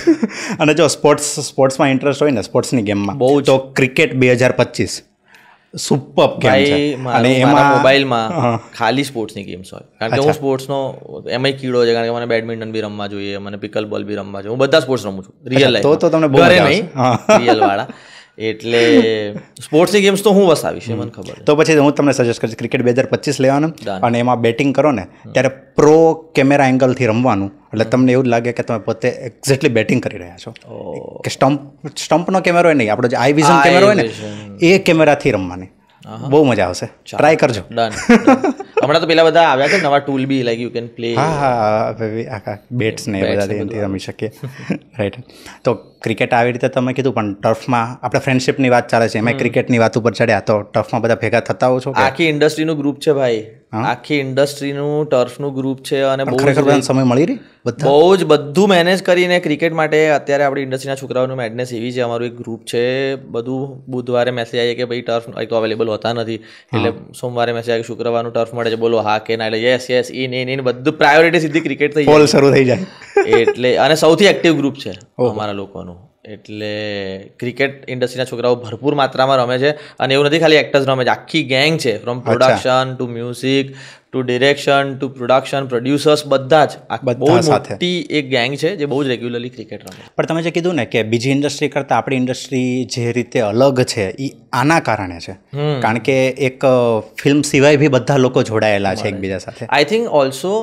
અને જો સ્પોર્ટ્સમાં ઇન્ટરેસ્ટ હોય ને, સ્પોર્ટ્સની ગેમમાં બહુ તો ક્રિકેટ 2025 સુપર ગેમ છે. ભાઈ અને મારા એમાં મોબાઈલમાં ખાલી સ્પોર્ટ્સની ગેમ્સ હોય, કારણ કે હું સ્પોર્ટ્સનો એમાંય કીડો છે, કારણ કે મને બેડમિન્ટન બી રમવા જોઈએ, મને પિકલ બોલ બી રમવા જોઈએ, હું બધા સ્પોર્ટ્સ રમું છું રિયલ લાઈફ, તો તમને બહુ ઘરે મજા નહીં, રિયલ વાળા. એટલે સ્પોર્ટ્સની ગેમ્સ તો હું વસાવીશ, એ મને ખબર છે. તો પછી હું તમને સજેસ્ટ કરીશ ક્રિકેટ 2025 લેવાનું, અને એમાં બેટિંગ કરો ને ત્યારે પ્રો કેમેરા એંગલથી રમવાનું, એટલે તમને એવું લાગે કે તમે પોતે એક્ઝેક્ટલી બેટિંગ કરી રહ્યા છો, કે સ્ટમ્પનો કેમેરો હોય નહીં, આપણો જે આઈ વિઝન કેમેરો હોય ને એ કેમેરાથી રમવાની બહુ મજા આવશે. ટ્રાય કરજો. ડન. હમણાં તો પેલા બધા આવ્યા છે નવા ટૂલ બી, લાઈક યુ કેન પ્લે. હા, બેટ્સ ને એ બધાથી એનાથી રમી શકીએ. રાઈટ. તો ક્રિકેટ આવી રીતે તમે કીધું, પણ ટર્ફમાં આપણે ફ્રેન્ડશિપની વાત ચાલે છે, એમાં ક્રિકેટની વાત ઉપર ચડ્યા, તો ટર્ફમાં બધા ભેગા થતા હો છો? આખી ઇન્ડસ્ટ્રીનું ગ્રુપ છે ભાઈ, આખી ઇન્ડસ્ટ્રીનું ટર્ફનું ગ્રુપ છે, અને ખરેખર બધા સમય મળી રહી બહુ જ બધું મેનેજ કરીને ક્રિકેટ માટે. અત્યારે આપણી ઇન્ડસ્ટ્રીના છોકરાઓનું મેડનેસ એવી છે, અમારું એક ગ્રુપ છે, બધું બુધવારે મેસેજ આવી કે ભાઈ ટર્ફ તો અવેલેબલ હોતા નથી, એટલે સોમવારે મેસેજ આવી શુક્રવારનું ટર્ફ મળે છે, બોલો હા કે ના, એટલે યસ ઇન બધું પ્રાયોરિટી સીધી ક્રિકેટ થઈ જાય, શરૂ થઈ જાય. એટલે અને સૌથી એક્ટિવ ગ્રુપ છે અમારા લોકોનું, એટલે ક્રિકેટ ઇન્ડસ્ટ્રીના છોકરાઓ ભરપૂર માત્રામાં રમે છે. અને એવું નથી ખાલી એક્ટર્સ રમે છે, આખી ગેંગ છે, from production to music to direction to production, producers, બધા જ બહુ મોટી એક ગેંગ છે જે બહુ જ રેગ્યુલરલી ક્રિકેટ રમે. પણ તમે જે કીધું ને કે બીજી ઇન્ડસ્ટ્રી કરતાં આપણી ઇન્ડસ્ટ્રી જે રીતે અલગ છે એ આના કારણે છે, કારણ કે એક ફિલ્મ સિવાય બી બધા લોકો જોડાયેલા છે એકબીજા સાથે. આઈ થિંક ઓલ્સો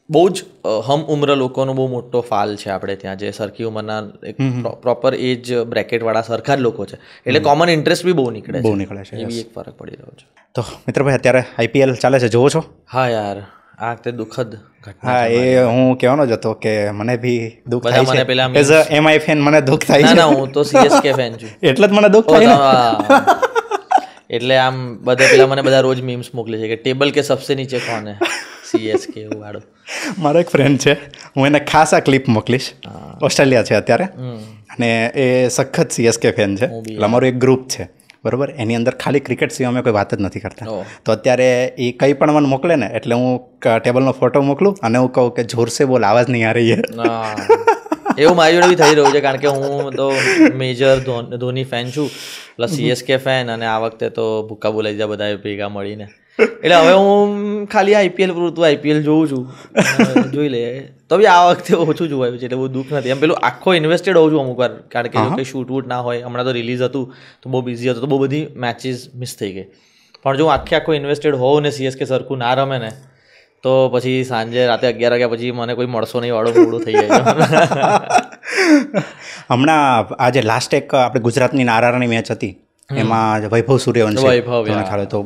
બહુ જ હમ ઉમ્ર લોકોનો બહુ મોટો ફાલ છે આપણે ત્યાં, જે સરખી ઉંમરના એક પ્રોપર એજ બ્રેકેટવાળા સરખા જ લોકો છે, એટલે કોમન ઇન્ટરેસ્ટ બી બહુ નીકળે છે, એવી એક ફરક પડી રહ્યો છે. તો મિત્રભાઈ અત્યારે IPL ચાલે છે, જોવો છો? હા યાર, આ વખતે દુઃખદ ઘટના. હા, એ હું કહેવાનો જ હતો કે મને બી દુઃખ થાય છે, પેલા એઝ અ MI ફેન મને દુઃખ થાય છે. ના, હું તો CSK ફેન છું, એટલે જ મને દુઃખ થાય. એટલે આમ બધા રોજ મીમ્સ મોકલે છે કે ટેબલ કે સબસે નીચે કોણ હે, CSK વાળો. મારો એક ફ્રેન્ડ છે, હું એને ખાસ આ ક્લિપ મોકલીશ, ઓસ્ટ્રેલિયા છે અત્યારે, અને એ સખત CSK ફેન છે, એટલે અમારું એક ગ્રુપ છે, બરોબર, એની અંદર ખાલી ક્રિકેટ સિવાય અમે કોઈ વાત જ નથી કરતા. તો અત્યારે એ કંઈ પણ મને મોકલે ને એટલે હું ટેબલનો ફોટો મોકલું અને હું કહું કે જોરસે બોલ, આવાજ નહીં આ રહી હે. એવું મારી જોડે બી થઈ રહ્યું છે, કારણ કે હું તો મેજર ધોની ફેન છું, પ્લસ CSK ફેન, અને આ વખતે તો ભૂકા બોલાઈ જાય બધા ભેગા મળીને, એટલે હવે હું ખાલી IPL પૂરતું IPL જોઉં છું, જોઈ લે. તો બી આ વખતે ઓછું જોવાયું છે, એટલે બહુ દુઃખ નથી. એમ પેલું આખો ઇન્વેસ્ટેડ હોઉં છું અમુક વાર, કારણ કે જો કંઈ શૂટ વૂટ ના હોય, હમણાં તો રિલીઝ હતું તો બહુ બિઝી હતો, તો બહુ બધી મેચીસ મિસ થઈ ગઈ. પણ જો આખો ઇન્વેસ્ટેડ હોઉં ને CSK સરખું ના રમે ને, તો પછી સાંજે રાતે 11 વાગ્યા પછી મને કોઈ મળશો નહીં વાળો મૂડું થઈ જાય. હમણાં આજે લાસ્ટ એક આપણે ગુજરાતની RRની મેચ હતી, એમાં વૈભવ સૂર્યવંશી તો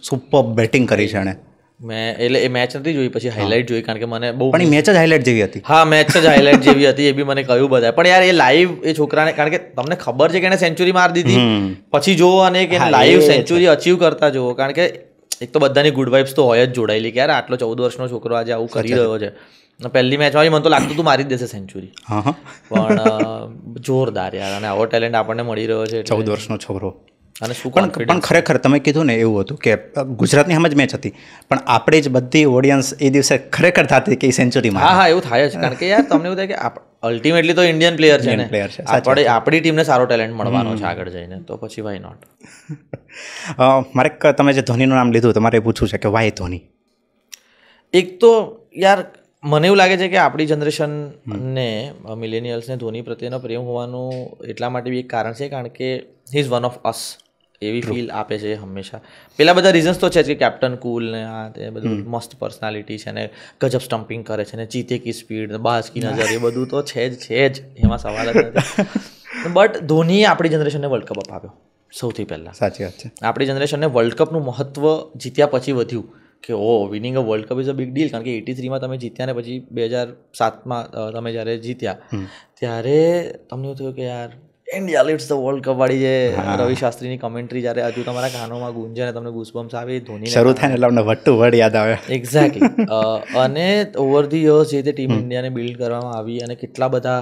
સુપર બેટિંગ કરી છે એણે. મેં એટલે એ મેચ નથી જોઈ, પછી હાઇલાઇટ જોઈ, કારણ કે મને બહુ, પણ એ મેચ જ હાઇલાઇટ જેવી હતી. હા, મેચ જ હાઇલાઇટ જેવી હતી, એ બી મને કહ્યું બધા. પણ યાર એ લાઈવ એ છોકરાને, કારણ કે તમને ખબર છે કે એને સેન્ચુરી મારી દીધી, પછી જોવો અને કે લાઈવ સેન્ચુરી અચીવ કરતા જોવો, કારણ કે એક તો બધાની ગુડ વાઇબ્સ તો હોય જ જોડાયેલી કે યાર આટલો 14 વર્ષનો છોકરો આજે આવું કરી રહ્યો છે. પહેલી મેચમાં મને તો લાગતું તું મારી જ દેશે સેન્ચુરી, પણ જોરદાર યાર, અને આવો ટેલેન્ટ આપણને મળી રહ્યો છે. 14 વર્ષનો છોકરો. અને શું પણ ખરેખર તમે કીધું ને એવું હતું કે ગુજરાતની સામે જ મેચ હતી, પણ આપણે જ બધી ઓડિયન્સ એ દિવસે ખરેખર થતી કે સેન્ચુરીમાં. હા, એવું થાય જ, કારણ કે યાર તમને એવું થાય કે અલ્ટિમેટલી તો ઇન્ડિયન પ્લેયર છે ને, આપણી ટીમને સારો ટેલેન્ટ મળવાનો છે આગળ જઈને, તો પછી વાય નોટ. મારે તમે જે ધોનીનું નામ લીધું, તમારે પૂછવું છે કે વાય ધોની? એક તો યાર મને એવું લાગે છે કે આપણી જનરેશનને, મિલેનિયલ્સને ધોની પ્રત્યેનો પ્રેમ હોવાનું એટલા માટે બી એક કારણ છે, કારણ કે he is one of us, એવી ફીલ આપે છે હંમેશા. પેલા બધા રીઝન્સ તો છે જ કે કેપ્ટન કુલ ને આ તે બધું મસ્ત પર્સનાલિટી છે, ને ગજબ સ્ટમ્પિંગ કરે છે, ને ચીતે કી સ્પીડ, બાજ કી નજર, એ બધું તો છે જ, એમાં સવાલ જ નથી. બટ ધોનીએ આપણી જનરેશનને વર્લ્ડ કપ અપાવ્યો સૌથી પહેલાં. સાચી વાત છે. આપણી જનરેશનને વર્લ્ડ કપનું મહત્વ જીત્યા પછી વધ્યું, કે winning a world cup is a big deal, કારણ કે 83માં તમે જીત્યા ને પછી 2007માં તમે જ્યારે જીત્યા ત્યારે તમને એવું થયું કે યાર India leads the world cup વાળી જે રવિ શાસ્ત્રીની કમેન્ટ્રી જ્યારે હજુ તમારા કાનોમાં ગુંજે અને તમને ગુસબમ્સ આવે, ધોની શરૂ થાય ને એટલે અમને વટ્ટુ વર્ડ યાદ આવે. એક્ઝેક્ટલી. અને ઓવર ધી યર્સ જે તે ટીમ ઇન્ડિયાને બિલ્ડ કરવામાં આવી અને કેટલા બધા,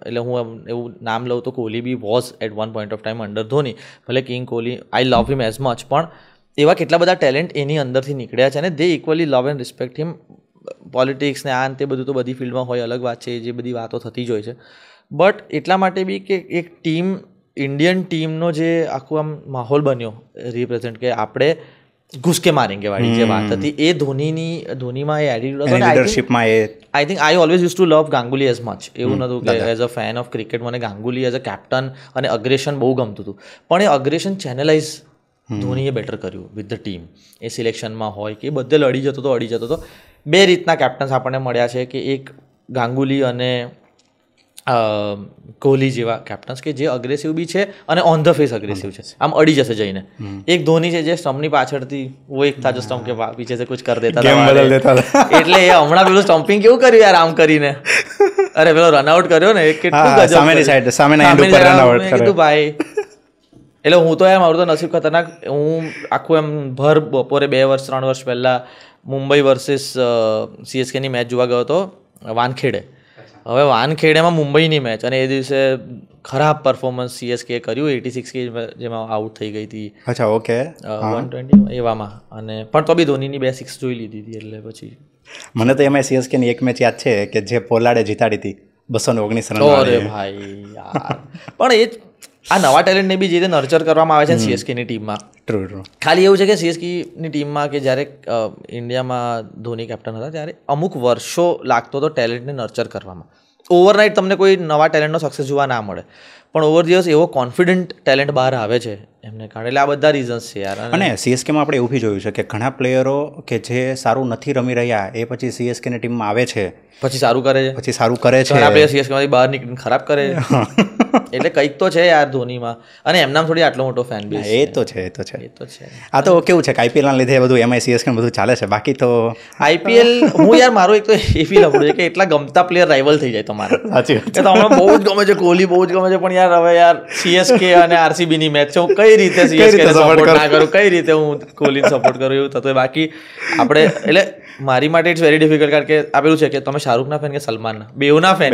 એટલે હું એવું નામ લઉં તો કોહલી બી was at one point of time under Dhoni. ભલે king Kohli, I love him as much, પણ એવા કેટલા બધા ટેલેન્ટ એની અંદરથી નીકળ્યા છે અને they equally love and respect him. Politics ને આ તે બધું તો બધી ફિલ્ડમાં હોય, અલગ વાત છે, જે બધી વાતો થતી જ હોય છે. બટ એટલા માટે બી કે એક ટીમ, ઇન્ડિયન ટીમનો જે આખું આમ માહોલ બન્યો રિપ્રેઝેન્ટ, કે આપણે ઘુસકે મારેંગે વાળી જે વાત હતી, એ ધોનીમાં એ એટીટ્યુડ હતો. લીડરશિપમાં એ I think I always use to love Ganguly as much. એવું નહોતું કે as a fan of cricket મને ગાંગુલી એઝ અ કેપ્ટન અને અગ્રેશન બહુ ગમતું હતું, પણ એ અગ્રેશન ચેનલાઇઝ ધોનીએ બેટર કર્યું વિથ ધ ટીમ. એ સિલેક્શનમાં હોય કે બધે લડી જતો હતો. બે રીતના કેપ્ટન્સ આપણને મળ્યા છે, કે એક ગાંગુલી અને કોહલી જેવા કેપ્ટન્સ કે જે અગ્રેસિવ બી છે અને ઓન ધ ફેસ અગ્રેસિવ છે, આમ અડી જશે જઈને. એક ધોની છે જે સ્ટમ્પની પાછળથી વો એક था जो स्टम्प के पीछे से कुछ कर देता था, એટલે એ હમણાં પેલું સ્ટમ્પિંગ કેવું કર્યું યાર આમ કરીને, અરે પેલો રનઆઉટ કર્યો ને, કેટલું ગજબ સામેની સાઈડ સામેના એન્ડ ઉપર રનઆઉટ કર્યો. કીધું ભાઈ, એટલે હું તો મારું તો નસીબ ખતરનાક. હું આખું એમ ભર બપોરે 2 વર્ષ 3 વર્ષ પહેલાં મુંબઈ વર્સિસ CSKની મેચ જોવા ગયો હતો વાનખેડે. હવે વાનખેડેમાં મુંબઈની મેચ, અને એ દિવસે ખરાબ પરફોર્મન્સ CSK કર્યું, 86 કે જેમાં આઉટ થઈ ગઈ હતી. અચ્છા, ઓકે. 120 એવામાં, અને પણ તો બી ધોનીની 2 સિક્સ જોઈ લીધી હતી. એટલે પછી મને તો એમાં CSKની એક મેચ યાદ છે કે જે પોલાડે જીતાડી હતી 219 રન. અરે ભાઈ યાર, પણ એ આ નવા ટેલેન્ટને બી જે રીતે નર્ચર કરવામાં આવે છે ને CSKની ટીમમાં. ટ્રુ. ખાલી એવું છે કે CSKની ટીમમાં કે જ્યારે ઇન્ડિયામાં ધોની કેપ્ટન હતા ત્યારે અમુક વર્ષો લાગતો હતો ટેલેન્ટને નર્ચર કરવામાં. ઓવરનાઇટ તમને કોઈ નવા ટેલેન્ટનો સક્સેસ જોવા ના મળે, પણ ઓવર દિવસ એવો કોન્ફિડન્ટ ટેલેન્ટ બહાર આવે છે એમને કારણે. એટલે આ બધા રીઝન્સ છે યાર. અને CSKમાં આપણે એવું બી જોયું છે કે ઘણા પ્લેયરો કે જે સારું નથી રમી રહ્યા એ પછી CSKની ટીમમાં આવે છે, પછી સારું કરે છે. ઘણા પ્લેયર CSKમાંથી બહાર નીકળીને ખરાબ કરે. એટલે કંઈક તો છે યાર ધોનીમાં, અને એમનામ થોડી આટલો મોટો ફેન બેઝ. એ તો છે. આ તો કેવું છે કે IPL ના લીધે બધું એમાં CSK બધું ચાલે છે, બાકી તો IPL હું યાર મારો એક તો એ ફીલ આપણું છે કે એટલા ગમતા પ્લેયર રાઇવલ થઈ જાય તમારે. સાચી વાત છે. તમને બહુ જ ગમે છે, કોહલી બહુ જ ગમે છે, પણ યાર હવે યાર CSK અને RCBની મેચ છે, હું કઈ રીતે CSK સપોર્ટ ના કરું, કઈ રીતે હું કોહલીને સપોર્ટ કરું, એવું થતું. બાકી આપણે એટલે મારી માટે ઇટ્સ વેરી ડિફિકલ્ટ, કારણ કે આપેલું છે કે તમે શાહરૂખના ફેન કે સલમાનના, બેઉના ફેન.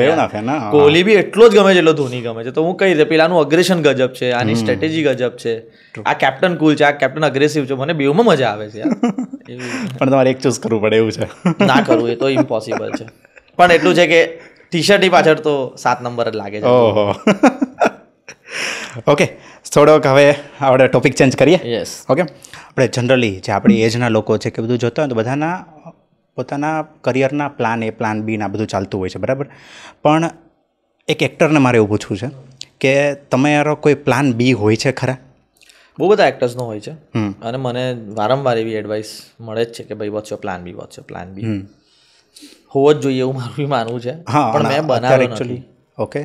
કોહલી બી એટલો જ ગમે છે એટલો ધોની ગમે છે, તો હું કઈ રીતે, પેલાનું અગ્રેશન ગજબ છે, આની સ્ટ્રેટેજી ગજબ છે, આ કેપ્ટન કુલ છે, આ કેપ્ટન અગ્રેસિવ છે, મને બેઉમાં મજા આવે છે યાર. પણ તમારે એક ચૂઝ કરવું પડે એવું છે. ના કરવું એ તો ઇમ્પોસિબલ છે, પણ એટલું છે કે ટી-શર્ટની પાછળ તો 7 નંબર જ લાગે છે. ઓહો. ઓકે, થોડોક હવે આપણે ટોપિક ચેન્જ કરીએ. યસ. ઓકે, આપણે જનરલી જે આપણી એજના લોકો છે કે બધું જોતા હોય તો બધાના પોતાના કરિયરના પ્લાન A, પ્લાન B ના બધું ચાલતું હોય છે, બરાબર. પણ એક એક્ટરને મારે એવું પૂછવું છે કે તમારો કોઈ પ્લાન B હોય છે ખરા? બહુ બધા એક્ટર્સનો હોય છે, અને મને વારંવાર એવી એડવાઇસ મળે જ છે કે ભાઈ what's your plan B, what's your plan B. હોવો જ જોઈએ એવું મારું બી માનવું છે, પણ મેં બનાવ્યો નથી. ઓકે,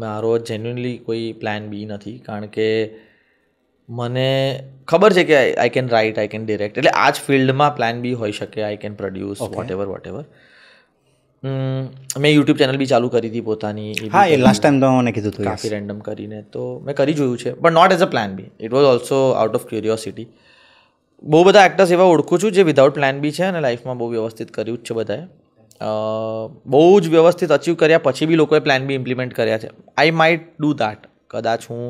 મારો જેન્યુઅનલી કોઈ પ્લાન બી નથી, કારણ કે મને ખબર છે કે I can write, I can direct, એટલે આ જ ફિલ્ડમાં પ્લાન બી હોઈ શકે, I can produce whatever. મેં યુટ્યુબ ચેનલ બી ચાલુ કરી હતી પોતાની. હા, એ લાસ્ટ ટાઈમ તો મને કીધું હતું, કાફી રેન્ડમ કરીને, તો મેં કરી જોયું છે, but not as a plan B. It was also out of curiosity. બહુ બધા એક્ટર્સ એવા ઓળખું છું જે વિધાઉટ પ્લાન બી છે અને લાઈફમાં બહુ વ્યવસ્થિત કર્યું જ છે બધાએ. બહુ જ વ્યવસ્થિત અચીવ કર્યા પછી બી લોકોએ પ્લાન બી ઇમ્પ્લિમેન્ટ કર્યા છે. I might do that. કદાચ હું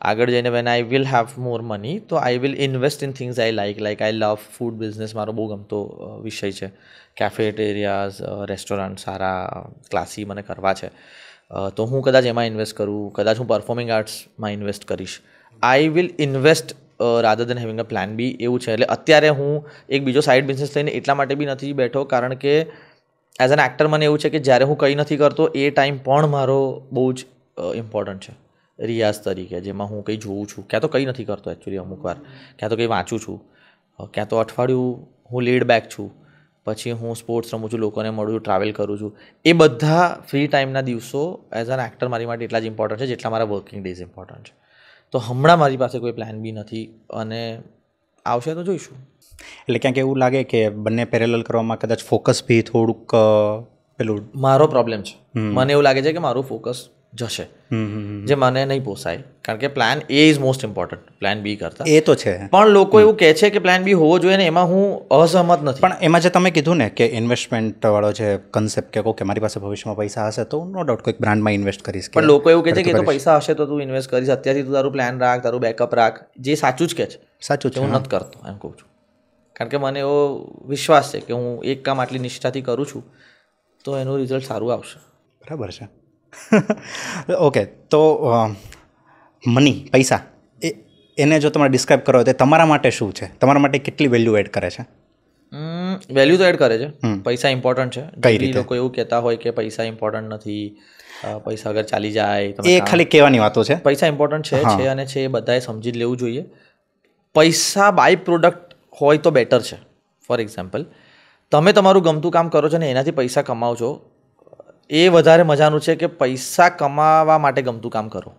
આગળ જઈને when I will have more money તો I will invest in things I like I love food business, મારો બહુ ગમતો વિષય છે. કેફેટેરિયાઝ, રેસ્ટોરન્ટ સારા ક્લાસી મને કરવા છે, તો હું કદાચ એમાં ઇન્વેસ્ટ કરું. કદાચ હું પરફોર્મિંગ આર્ટ્સમાં ઇન્વેસ્ટ કરીશ. I will invest rather than having a plan B, એવું છે. એટલે અત્યારે હું એક બીજો સાઇડ બિઝનેસ લઈને એટલા માટે બી નથી બેઠો, કારણ કે એઝ એન એક્ટર મને એવું છે કે જ્યારે હું કંઈ નથી કરતો એ ટાઈમ પણ મારો બહુ જ ઇમ્પોર્ટન્ટ છે રિયાઝ તરીકે, જેમાં હું કંઈ જોઉં છું, ક્યાં તો કંઈ નથી કરતો એકચ્યુઅલી અમુક વાર, ક્યાં તો કંઈ વાંચું છું, ક્યાં તો અઠવાડિયું હું લેડ બેક છું, પછી હું સ્પોર્ટ્સ રમું છું, લોકોને મળું છું, ટ્રાવેલ કરું છું. એ બધા ફ્રી ટાઈમના દિવસો એઝ એન એક્ટર મારી માટે એટલા જ ઇમ્પોર્ટન્ટ છે જેટલા મારા વર્કિંગ ડેઝ ઇમ્પોર્ટન્ટ છે. તો હમણાં મારી પાસે કોઈ પ્લાન બી નથી, અને આવશે તો જોઈશું. એટલે ક્યાંક એવું લાગે કે બંને પેરેલલ કરવામાં કદાચ ફોકસ બી થોડુંક પેલું મારો પ્રોબ્લેમ છે. મને એવું લાગે છે કે મારું ફોકસ જશે, જે મને નહીં પોસાય, કારણ કે plan A is most important plan B કરતા. એ તો છે, પણ લોકો એવું કહે છે કે પ્લાન બી હોવો જોઈએ ને, એમાં હું અસહમત નથી. પણ એમાં જે તમે કીધું ને કે ઇન્વેસ્ટમેન્ટ વાળો જે કન્સેપ્ટ કે કહો કે મારી પાસે ભવિષ્યમાં પૈસા હશે તો નો ડાઉટ કોઈક બ્રાન્ડમાં ઇન્વેસ્ટ કરીશ, પણ લોકો એવું કહે છે કે તો પૈસા હશે તો તું ઇન્વેસ્ટ કરીશ, અત્યારથી તું તારું પ્લાન રાખ, તારું બેકઅપ રાખ, જે સાચું જ કહે છે. સાચું છે, હું નથી કરતો એમ કહું છું, કારણ કે મને એવો વિશ્વાસ છે કે હું એક કામ આટલી નિષ્ઠાથી કરું છું તો એનું રિઝલ્ટ સારું આવશે. બરાબર છે. ઓકે, તો મની, પૈસા, એને જો તમારે ડિસ્ક્રાઇબ કરો તો તમારા માટે શું છે, તમારા માટે કેટલી વેલ્યુ એડ કરે છે? વેલ્યુ તો એડ કરે છે. પૈસા ઇમ્પોર્ટન્ટ છે. કઈ રીતે? લોકો એવું કહેતા હોય કે પૈસા ઇમ્પોર્ટન્ટ નથી, પૈસા અગર ચાલી જાય, એ ખાલી કહેવાની વાતો છે. પૈસા ઇમ્પોર્ટન્ટ છે અને છે, એ બધાએ સમજી જ લેવું જોઈએ. પૈસા બાય પ્રોડક્ટ હોય તો બેટર છે. ફોર એક્ઝામ્પલ, તમે તમારું ગમતું કામ કરો છો ને એનાથી પૈસા કમાવો છો, એ વધારે મજાનું છે કે પૈસા કમાવા માટે ગમતું કામ કરો.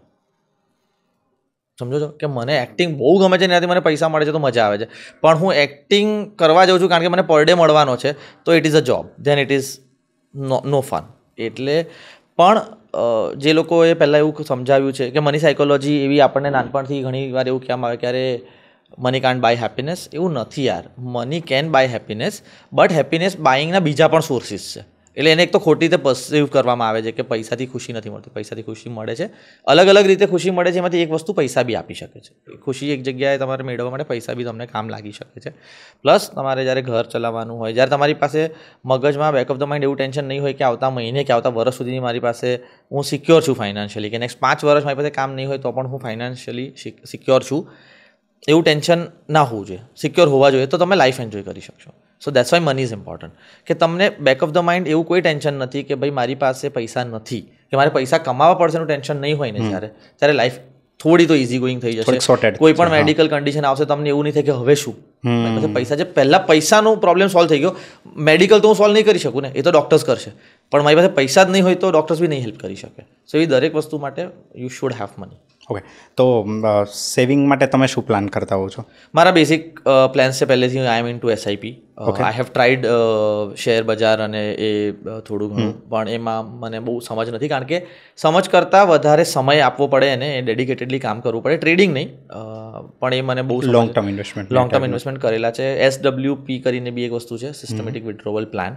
સમજો છો કે મને એક્ટિંગ બહુ ગમે છે, એનાથી મને પૈસા મળે છે તો મજા આવે છે, પણ હું એક્ટિંગ કરવા જાઉં છું કારણ કે મને પર ડે મળવાનો છે, તો it is a job, then it is no fun. એટલે પણ જે લોકોએ પહેલાં એવું સમજાવ્યું છે કે મની સાયકોલોજી એવી આપણને નાનપણથી ઘણી વાર એવું કહેવામાં આવે ક્યારે મની કાન્ટ બાય હેપીનેસ. એવું નથી યાર, money can buy happiness, but happiness બાઇંગના બીજા પણ સોર્સિસ છે. એટલે એને એક તો ખોટી રીતે પરસીવ કરવામાં આવે છે કે પૈસાથી ખુશી નથી મળતી. પૈસાથી ખુશી મળે છે, અલગ અલગ રીતે ખુશી મળે છે, એમાંથી એક વસ્તુ પૈસા બી આપી શકે છે. ખુશી એક જગ્યાએ તમારે મેળવવા માટે પૈસા બી તમને કામ લાગી શકે છે. પ્લસ તમારે જ્યારે ઘર ચલાવવાનું હોય, જ્યારે તમારી પાસે મગજમાં બેક ઓફ ધ માઇન્ડ એવું ટેન્શન નહીં હોય કે આવતા મહિને કે આવતા વર્ષ સુધીની મારી પાસે હું સિક્યોર છું ફાઇનાન્શિયલી, કે નેક્સ્ટ 5 વર્ષ મારી પાસે કામ નહીં હોય તો પણ હું ફાઇનાન્શિયલી સિક્યોર છું, એવું ટેન્શન ના હોવું જોઈએ. સિક્યોર હોવા જોઈએ તો તમે લાઈફ એન્જોય કરી શકશો. સો that's why money is important, કે તમને બેક ઓફ ધ માઇન્ડ એવું કોઈ ટેન્શન નથી કે ભાઈ મારી પાસે પૈસા નથી, કે મારે પૈસા કમાવા પડશે એનું ટેન્શન નહીં હોય ને, ત્યારે લાઈફ થોડી તો ઇઝી ગોઈંગ થઈ જશે. કોઈ પણ મેડિકલ કન્ડિશન આવશે તમને એવું નહીં થાય કે હવે શું, પૈસા જે પહેલાં પૈસાનો પ્રોબ્લેમ સોલ્વ થઈ ગયો, મેડિકલ તો હું સોલ્વ નહીં કરી શકું ને, એ તો ડૉક્ટર્સ કરશે, પણ મારી પાસે પૈસા જ નહીં હોય તો ડૉક્ટર્સ બી નહીં હેલ્પ કરી શકે. સો એ દરેક વસ્તુ માટે you should have money. Okay, તો સેવિંગ માટે તમે શું પ્લાન કરતા હો છો? મારા બેઝિક પ્લાન્સ છે પહેલેથી. I am into SIP. I have tried share બજાર અને એ થોડું ઘણું, પણ એમાં મને બહુ સમજ નથી, કારણ કે સમજ કરતાં વધારે સમય આપવો પડે એને, એ ડેડિકેટેડલી કામ કરવું પડે. ટ્રેડિંગ નહીં, પણ એ મને બહુ લોંગ ટર્મ ઇન્વેસ્ટમેન્ટ કરેલા છે. SWP કરીને બી એક વસ્તુ છે, સિસ્ટમેટિક વિડ્રોવલ પ્લાન,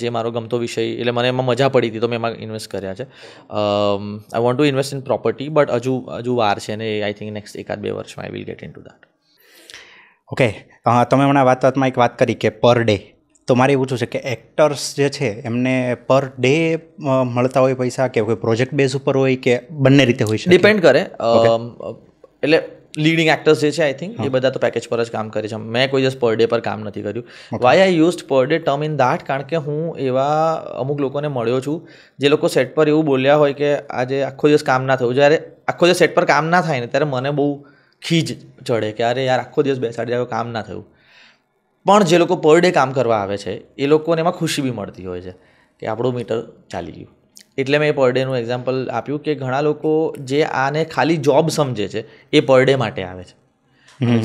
જે મારો ગમતો વિષય, એટલે મને એમાં મજા પડી હતી તો મેં એમાં ઇન્વેસ્ટ કર્યા છે. આઈ want two invest in property, but હજુ વાર છે ને, આઈ થિંક નેક્સ્ટ 1-2 વર્ષમાં I will get in two that. Okay, તમે હમણાં વાતમાં એક વાત કરી કે પર ડે, તો મારે એવું છે કે એક્ટર્સ જે છે એમને પર ડે મળતા હોય પૈસા, કે કોઈ પ્રોજેક્ટ બેઝ ઉપર હોય, કે બંને રીતે હોય છે? ડિપેન્ડ કરે. એટલે લીડિંગ એક્ટર્સ જે છે આઈ થિંક એ બધા તો પેકેજ પર જ કામ કરે છે. મેં કોઈ દિવસ પર ડે પર કામ નથી કર્યું. Why I used per day term in that, કારણ કે હું એવા અમુક લોકોને મળ્યો છું જે લોકો સેટ પર એવું બોલ્યા હોય કે આજે આખો દિવસ કામ ના થયું. જ્યારે આખો દિવસ સેટ પર કામ ના થાય ને ત્યારે મને બહુ ખીજ ચડે કે અરે યાર આખો દિવસ બેસાડી આવ્યો, કામ ના થયું. પણ જે લોકો પર ડે કામ કરવા આવે છે એ લોકોને એમાં ખુશી બી મળતી હોય છે કે આપણું મીટર ચાલી ગયું. એટલે મેં એ પર ડેનું એક્ઝામ્પલ આપ્યું કે ઘણા લોકો જે આને ખાલી જોબ સમજે છે એ પર ડે માટે આવે છે.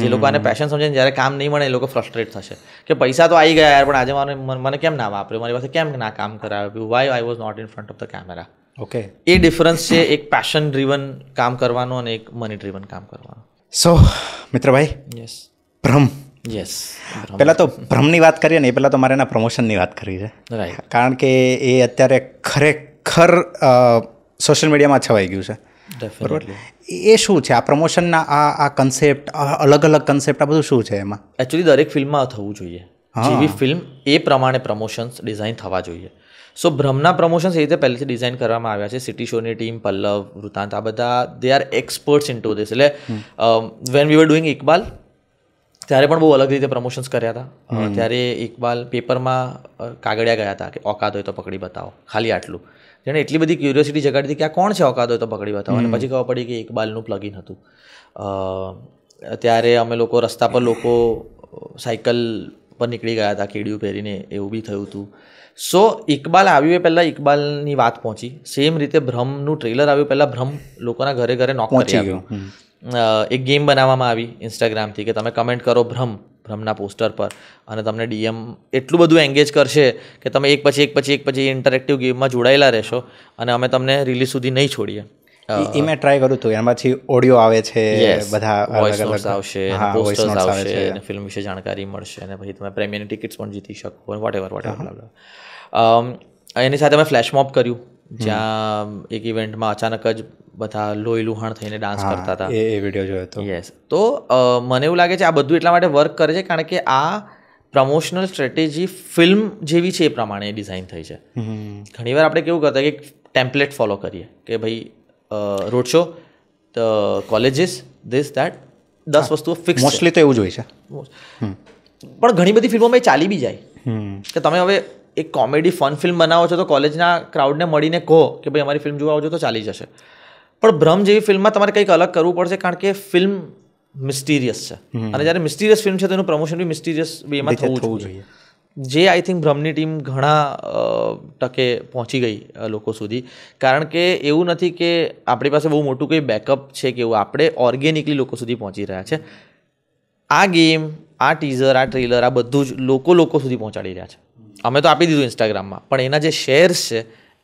જે લોકો આને પેશન સમજે ને જ્યારે કામ નહીં મળે એ લોકો ફ્રસ્ટ્રેટ થશે કે પૈસા તો આવી ગયા યાર, પણ આજે મને કેમ ના વાપર્યું, મારી પાસે કેમ ના કામ કરાવ્યું, why I was not in front of the camera. Okay, એ ડિફરન્સ છે એક પેશન ડ્રીવન કામ કરવાનો અને એક મની ડ્રીવન કામ કરવાનો. સો મિત્રભાઈ, યસ, ભ્રમ, યસ, પહેલાં તો ભ્રમની વાત કરીએ ને એ પહેલાં તો મારે એના પ્રમોશનની વાત કરવી છે. રાઈટ. કારણ કે એ અત્યારે ખરેખર સોશિયલ મીડિયામાં છવાઈ ગયું છે. ડેફિનેટલી. એ શું છે આ પ્રમોશનના આ કન્સેપ્ટ, અલગ અલગ કન્સેપ્ટ, આ બધું શું છે એમાં? એકચ્યુઅલી દરેક ફિલ્મમાં થવું જોઈએ. જેવી ફિલ્મ એ પ્રમાણે પ્રમોશન્સ ડિઝાઇન થવા જોઈએ. સો ભ્રમના પ્રમોશન્સ એ રીતે પહેલેથી ડિઝાઇન કરવામાં આવ્યા છે. સિટી શોની ટીમ, પલ્લવ, વૃતાંત, આ બધા they are experts into this. એટલે when we were doing Iqbal ત્યારે પણ બહુ અલગ રીતે પ્રમોશન્સ કર્યા હતા. ત્યારે ઇકબાલ પેપરમાં કાગળિયા ગયા હતા કે ઓકાત હોય તો પકડી બતાવો, ખાલી આટલું. જેને એટલી બધી ક્યુરિયોસિટી જગાડી હતી કે આ કોણ છે ઓકાત હોય તો પકડી બતાવો, અને પછી ખબર પડી કે ઇકબાલનું પ્લગઇન હતું. ત્યારે અમે લોકો રસ્તા પર લોકો સાયકલ પર નીકળી ગયા હતા કેડિયું પહેરીને, એવું બી થયું હતું. સો ઇકબાલ આવ્યું એ પહેલાં ઇકબાલની વાત પહોંચી. સેમ રીતે ભ્રમનું ટ્રેલર આવ્યું પહેલાં ભ્રમ લોકોના ઘરે ઘરે નોક કરી આવ્યું. એક ગેમ બનાવવામાં આવી ઇન્સ્ટાગ્રામથી કે તમે કમેન્ટ કરો ભ્રમ ભ્રમના પોસ્ટર પર અને તમને ડીએમ એટલું બધું એન્ગેજ કરશે કે તમે એક પછી ઇન્ટરેક્ટિવ ગેમમાં જોડાયેલા રહેશો અને અમે તમને રિલીઝ સુધી નહીં છોડીએ. એ મેં ટ્રાય કર્યું હતું. એમાંથી ઓડિયો આવે છે, બધા વોઇસ નોટ્સ આવશે, પોસ્ટર્સ આવશે અને ફિલ્મ વિશે જાણકારી મળશે અને પછી તમે પ્રીમિયરની ટિકિટ્સ પણ જીતી શકો, વોટ એની સાથે અમે ફ્લેશ મોબ કર્યું, જ્યાં એક ઇવેન્ટમાં અચાનક જ બધા લોહી લુહાણ થઈને ડાન્સ કરતા હતા. એ વિડીયો જોયો હતો. યસ. તો મને એવું લાગે છે આ બધું એટલા માટે વર્ક કરે છે કારણ કે આ પ્રમોશનલ સ્ટ્રેટેજી ફિલ્મ જેવી છે એ પ્રમાણે ડિઝાઇન થઈ છે. ઘણીવાર આપણે કેવું કરતા કે ટેમ્પલેટ ફોલો કરીએ કે ભાઈ road show, colleges, this that, 10 વસ્તુઓ ફિક્સ. મોસ્ટલી તો એવું જ હોય છે. પણ ઘણી બધી ફિલ્મોમાં એ ચાલી બી જાય કે તમે હવે એક કોમેડી ફન ફિલ્મ બનાવો છો તો કોલેજના ક્રાઉડને મળીને કહો કે ભાઈ અમારી ફિલ્મ જોવા આવજો તો ચાલી જશે. પણ ભ્રમ જેવી ફિલ્મમાં તમારે કંઈક અલગ કરવું પડશે કારણ કે ફિલ્મ મિસ્ટીરિયસ છે અને જ્યારે મિસ્ટીરિયસ ફિલ્મ છે તો એનું પ્રમોશન બી મિસ્ટીરિયસ વેમાં થવું જોઈએ. જે આઈ થિંક ભ્રમની ટીમ ઘણા ટકે પહોંચી ગઈ લોકો સુધી, કારણ કે એવું નથી કે આપણી પાસે બહુ મોટું કંઈ બેકઅપ છે કે એવું, આપણે ઓર્ગેનિકલી લોકો સુધી પહોંચી રહ્યા છે. આ ગેમ, આ ટીઝર, આ ટ્રેલર, આ બધું જ લોકો સુધી પહોંચાડી રહ્યા છે. અમે તો આપી દીધું ઇન્સ્ટાગ્રામમાં, પણ એના જે શેર્સ છે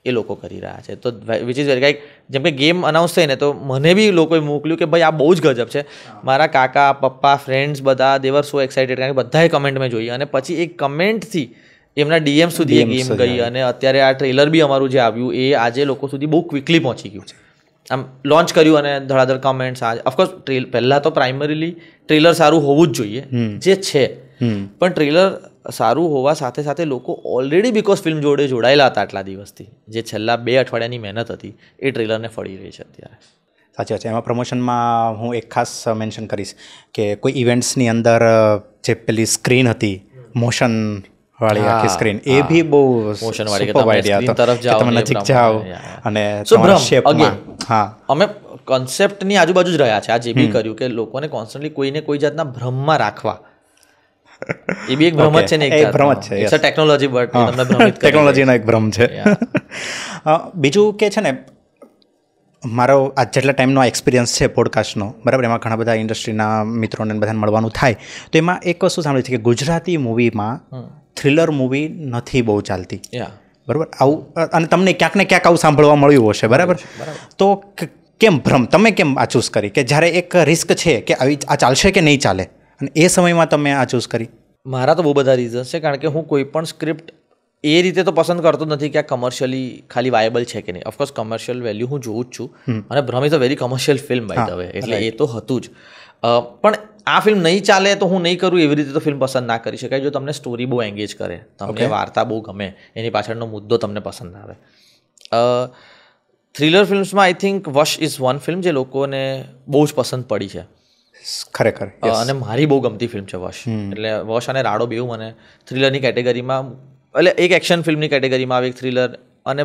એ લોકો કરી રહ્યા છે. તો વિચ ઇઝ વેરી કાંઈક જેમ કે ગેમ અનાઉન્સ થઈને તો મને બી લોકોએ મોકલ્યું કે ભાઈ આ બહુ જ ગજબ છે. મારા કાકા, પપ્પા, ફ્રેન્ડ્સ બધા દેવર સો એક્સાઇટેડ, કારણ કે બધાએ કમેન્ટ મેં જોઈ અને પછી એક કમેન્ટથી એમના ડીએમ સુધી એ ગેમ ગઈ અને અત્યારે આ ટ્રેલર બી અમારું જે આવ્યું એ આજે લોકો સુધી બહુ ક્વિકલી પહોંચી ગયું છે. આમ લોન્ચ કર્યું અને ધડાધડ કમેન્ટ્સ. ઓફકોર્સ પહેલાં તો પ્રાઇમરીલી ટ્રેલર સારું હોવું જ જોઈએ, જે છે, પણ ટ્રેલર સારું હોવા સાથે સાથે લોકો ઓલરેડી બીકોઝ ફિલ્મ જોડે જોડાયેલા હતા આટલા દિવસથી, જે છેલ્લા 2 અઠવાડિયાની મહેનત હતી એ ટ્રેલરને ફળી રહી છે અત્યારે. સાચી વાત છે. એમાં પ્રમોશનમાં હું એક ખાસ મેન્શન કરીશ કે કોઈ ઇવેન્ટ્સની અંદર જે પેલી સ્ક્રીન હતી મોશન વાળી આખી સ્ક્રીન, એ બી બહુ મોશન વાળી સુપર આઈડિયા હતો કે તમે નજીક જાઓ અને તમારા શેપમાં. હા, અમે કોન્સેપ્ટની આજુબાજુ જ રહ્યા છે. આ જે બી કર્યું કે લોકોને કોન્સ્ટન્ટલી કોઈને કોઈ જાતના ભ્રમમાં રાખવા, એ બી એક ભ્રમ જ છે ને, એક ભ્રમ જ છે. ઇટ્સ અ ટેકનોલોજી, બટ તમને ભ્રમિત કરે. ટેકનોલોજીનો એક ભ્રમ છે. બીજું કે છે ને, મારો આ જેટલા ટાઈમનો એક્સપિરિયન્સ છે પોડકાસ્ટનો, બરાબર, એમાં ઘણા બધા ઇન્ડસ્ટ્રીના મિત્રોને બધાને મળવાનું થાય, તો એમાં એક વસ્તુ સાંભળી છે કે ગુજરાતી મૂવીમાં થ્રિલર મૂવી નથી બહુ ચાલતી. બરાબર, આવું, અને તમને ક્યાંક ને ક્યાંક આવું સાંભળવા મળ્યું હશે, બરાબર. તો કેમ ભ્રમ, તમે કેમ આ ચૂઝ કરી કે જ્યારે એક રિસ્ક છે કે આ ચાલશે કે નહીં ચાલે, અને એ સમયમાં તમે આ ચૂઝ કરી? મારા તો બહુ બધા રીઝન્સ છે, કારણ કે હું કોઈ પણ સ્ક્રિપ્ટ એ રીતે તો પસંદ કરતો નથી કે આ કમર્શિયલી ખાલી વાયેબલ છે કે નહીં. ઓફકોર્સ કમર્શિયલ વેલ્યુ હું જોઉં જ છું, અને Bhram is a very commercial film by the way, એટલે એ તો હતું જ. પણ આ ફિલ્મ નહીં ચાલે તો હું નહીં કરું એવી રીતે તો ફિલ્મ પસંદ ના કરી શકાય. જો તમને સ્ટોરી બહુ એન્ગેજ કરે, તમને વાર્તા બહુ ગમે, એની પાછળનો મુદ્દો તમને પસંદ આવે. થ્રિલર ફિલ્મ્સમાં આઈ થિંક વશ ઇઝ વન ફિલ્મ જે લોકોને બહુ જ પસંદ પડી છે ખરેખર, અને મારી બહુ ગમતી ફિલ્મ છે વશ. એટલે વશ અને રાડો બેઉ મને થ્રિલરની કેટેગરીમાં, એટલે એક એક્શન ફિલ્મની કેટેગરીમાં આવે, એક થ્રિલર. અને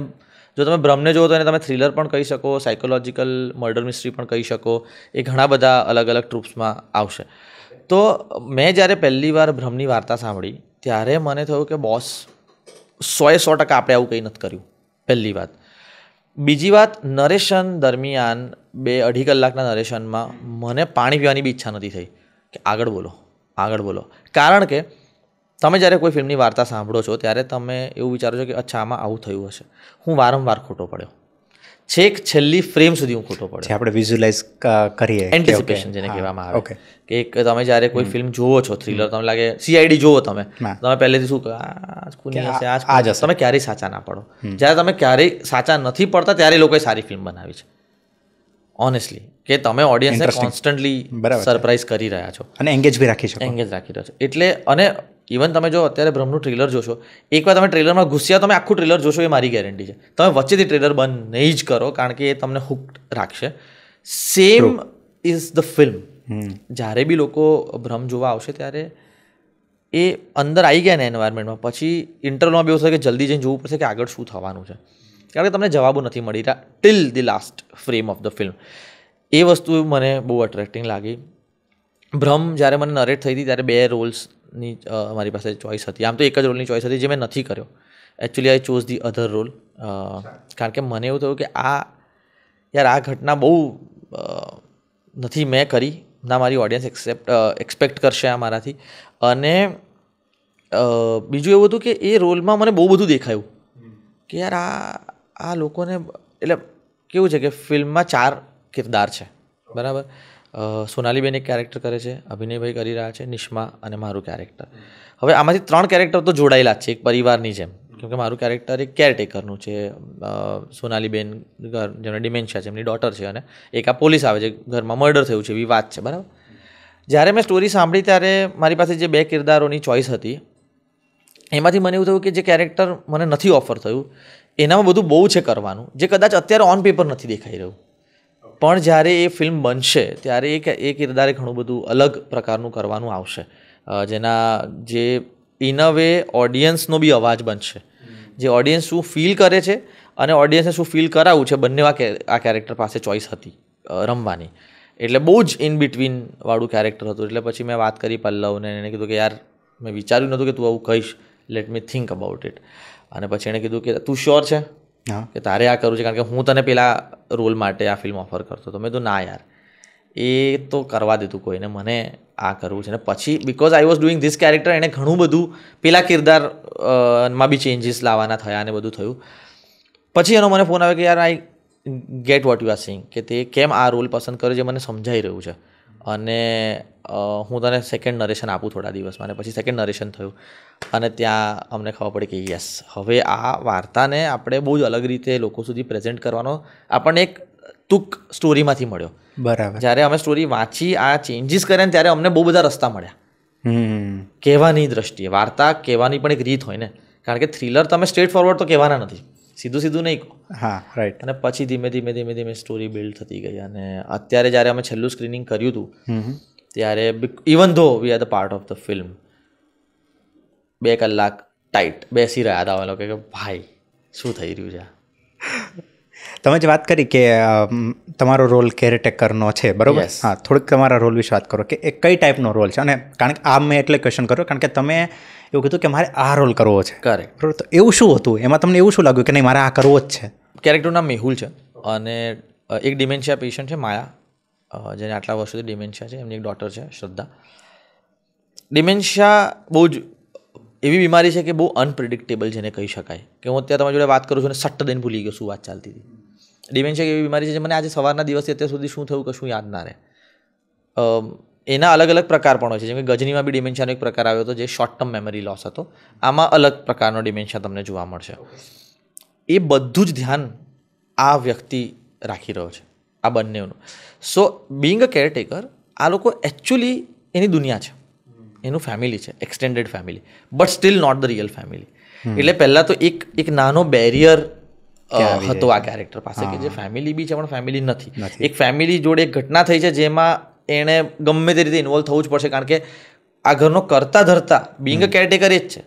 જો તમે ભ્રમને જુઓ તો એને તમે થ્રિલર પણ કહી શકો, સાયકોલોજીકલ મર્ડર મિસ્ટ્રી પણ કહી શકો, એ ઘણા બધા અલગ અલગ ટ્રુપ્સમાં આવશે. તો મેં જ્યારે પહેલી વાર ભ્રમની વાર્તા સાંભળી ત્યારે મને થયું કે બોસ 100% આપણે આવું કંઈ નથી કર્યું, પહેલી વાત. બીજી વાત, નરેશન દરમિયાન 2-2.5 કલાકના નરેશનમાં મને પાણી પીવાની બી ઈચ્છા નથી થઈ કે આગળ બોલો. કારણ કે તમે જ્યારે કોઈ ફિલ્મની વાર્તા સાંભળો છો ત્યારે તમે એવું વિચારો છો કે અચ્છા આમાં આવું થયું હશે. હું વારંવાર ખોટો પડ્યો, છેક છેલ્લી ફ્રેમ સુધી હું ખોટો પડ્યો. આપણે વિઝ્યુલાઇઝ કરીએ, એન્ટિસિપેશન જેને કહેવામાં આવે કે એક તમે જ્યારે કોઈ ફિલ્મ જોવો છો, થ્રિલર, તમને લાગે CID જોવો તમે પહેલેથી શું તમે ક્યારેય સાચા ના પડો. જ્યારે તમે ક્યારેય સાચા નથી પડતા ત્યારે લોકોએ સારી ફિલ્મ બનાવી છે, ઓનેસ્ટલી, કે તમે ઓડિયન્સને કોન્સ્ટન્ટલી સરપ્રાઇઝ કરી રહ્યા છો અને એંગેજ રાખી રહ્યો છો. એટલે અને ઇવન તમે જો અત્યારે ભ્રમનું ટ્રેલર જોશો, એકવાર તમે ટ્રેલરમાં ઘૂસ્યા, તમે આખું ટ્રેલર જોશો એ મારી ગેરંટી છે. તમે વચ્ચેથી ટ્રેલર બંધ નહીં જ કરો, કારણ કે એ તમને હુક રાખશે. Same is the film. જ્યારે બી લોકો ભ્રમ જોવા આવશે ત્યારે એ અંદર આવી ગયા ને એન્વાયરમેન્ટમાં, પછી ઇન્ટરવલમાં બી એવું થાય કે જલ્દી જઈને જોવું પડશે કે આગળ શું થવાનું છે, કારણ કે તમને જવાબો નથી મળી રહ્યા till the last frame of the film. એ વસ્તુ મને બહુ અટ્રેક્ટિંગ લાગી. ભ્રમ જ્યારે મને નરેટ થઈ હતી ત્યારે 2 રોલ્સની મારી પાસે ચોઈસ હતી. આમ તો એક જ રોલની ચોઈસ હતી જે મેં નથી કર્યો. Actually I choose the other role, કારણ કે મને એવું થયું કે આ ઘટના બહુ નથી મેં કરી, ના મારી ઓડિયન્સ એક્સપેક્ટ કરશે આ મારાથી. અને બીજું એવું હતું કે એ રોલમાં મને બહુ બધું દેખાયું કે યાર આ લોકોને, એટલે કેવું છે કે ફિલ્મમાં 4 કિરદાર છે, બરાબર. સોનાલીબેન એક કેરેક્ટર કરે છે, અભિનયભાઈ કરી રહ્યા છે, નિશ્મા અને મારું કેરેક્ટર. હવે આમાંથી 3 કેરેક્ટર તો જોડાયેલા જ છે એક પરિવારની જેમ, કેમકે મારું કેરેક્ટર એક કેરટેકરનું છે, સોનાલીબેન જેમને ડિમેન્શિયા છે એમની ડોટર છે, અને એક આ પોલીસ આવે છે, ઘરમાં મર્ડર થયું છે, વિવાદ છે, બરાબર. જ્યારે મેં સ્ટોરી સાંભળી ત્યારે મારી પાસે જે 2 કિરદારોની ચોઈસ હતી એમાંથી મને એવું થયું કે જે કેરેક્ટર મને નથી ઓફર થયું એનામાં બધું બહુ છે કરવાનું, જે કદાચ અત્યારે ઓન પેપર નથી દેખાઈ રહ્યું, પણ જ્યારે એ ફિલ્મ બનશે ત્યારે એ કિરદારે ઘણું બધું અલગ પ્રકારનું કરવાનું આવશે, જે ઇન અ વે ઓડિયન્સનો બી અવાજ બનશે, જે ઓડિયન્સ શું ફીલ કરે છે અને ઓડિયન્સને શું ફીલ કરાવવું છે, બંને આ કેરેક્ટર પાસે ચોઈસ હતી રમવાની. એટલે બહુ જ ઇન બિટવીન વાળું કેરેક્ટર હતું. એટલે પછી મેં વાત કરી પલ્લવને, એને કીધું કે યાર મેં વિચાર્યું નહોતું કે તું આવું કહીશ, let me think about it. અને પછી એણે કીધું કે તું શ્યોર છે કે તારે આ કરવું છે, કારણ કે હું તને પેલા રોલ માટે આ ફિલ્મ ઓફર કરતો હતો. મેં કીધું ના યાર, એ તો કરવા દેતું કોઈને, મને આ કરવું છે. ને પછી because I was doing this character, એણે ઘણું બધું પેલા કિરદારમાં બી ચેન્જીસ લાવવાના થયા અને બધું થયું. પછી એનો મને ફોન આવ્યો કે યાર I get what you are saying, કે તે કેમ આ રોલ પસંદ કર્યો જે મને સમજાઈ રહ્યું છે, અને હું તને સેકન્ડ નરેશન આપું થોડા દિવસમાં. અને પછી સેકન્ડ નરેશન થયું અને ત્યાં અમને ખબર પડી કે યસ, હવે આ વાર્તાને આપણે બહુ જ અલગ રીતે લોકો સુધી પ્રેઝન્ટ કરવાનો આપણને એક તુક સ્ટોરીમાંથી મળ્યો. બરાબર. જ્યારે અમે સ્ટોરી વાંચી, આ ચેન્જીસ કર્યા ને ત્યારે અમને બહુ બધા રસ્તા મળ્યા કહેવાની દ્રષ્ટિએ. વાર્તા કહેવાની પણ એક રીત હોય ને, કારણ કે થ્રિલર તમે સ્ટ્રેટ ફોરવર્ડ તો કહેવાના નથી, સીધું નહીં કહો. હા, રાઈટ. અને પછી ધીમે ધીમે સ્ટોરી બિલ્ડ થતી ગઈ. અને અત્યારે જ્યારે અમે છેલ્લું સ્ક્રીનિંગ કર્યું હતું ત્યારે ઇવન ધો we are the part of the film, 2 કલાક ટાઈટ બેસી રહ્યા હતા અમે લોકો કે ભાઈ શું થઈ રહ્યું છે. તમે જે વાત કરી કે તમારો રોલ કેરટેકરનો છે, બરાબર. હા, થોડીક તમારા રોલ વિશે વાત કરો કે એ કઈ ટાઈપનો રોલ છે. અને કારણ કે આ મેં એટલે ક્વેશ્ચન કર્યો કારણ કે તમે એવું કીધું કે મારે આ રોલ કરવો છે. કરેક્ટ. બરાબર. તો એવું શું હતું એમાં, તમને એવું શું લાગ્યું કે નહીં મારે આ કરવો જ છે? કેરેક્ટરનું નામ મેહુલ છે અને એક ડિમેન્શિયા પેશન્ટ છે માયા, જેને આટલા વર્ષોથી ડિમેન્શિયા છે. એમની એક ડોટર છે શ્રદ્ધા. ડિમેન્શિયા બહુ જ એવી બીમારી છે કે બહુ અનપ્રિડિક્ટેબલ જેને કહી શકાય, કે હું અત્યારે તમારી જોડે વાત કરું છું અને સટ્ટ દઈને ભૂલી ગયો શું વાત ચાલતી હતી. ડિમેન્શિયા એવી બીમારી છે જે મને આજે સવારના દિવસથી અત્યાર સુધી શું થયું કશું યાદ ના રહે. એના અલગ અલગ પ્રકાર પણ હોય છે, જેમ કે ગજનીમાં બી ડિમેન્શિયાનો એક પ્રકાર આવ્યો હતો જે શોર્ટ ટર્મ મેમરી લોસ હતો. આમાં અલગ પ્રકારનો ડિમેન્શિયા તમને જોવા મળશે. એ બધું જ ધ્યાન આ વ્યક્તિ રાખી રહ્યો છે, આ બંનેનું. સો બિંગ અ કેરટેકર, આ લોકો એકચ્યુઅલી એની દુનિયા છે, એનું ફેમિલી છે, extended family, but still not the real family. એટલે પહેલાં તો એક નાનો બેરિયર હતો આ કેરેક્ટર પાસે કે જે ફેમિલી બી છે પણ ફેમિલી નથી. એક ફેમિલી જોડે એક ઘટના થઈ છે જેમાં એણે ગમે તે રીતે ઇન્વોલ્વ થવું જ પડશે, કારણ કે આ ઘરનો કરતા ધરતા બિંગ અ કેરટેકર એ જ છે.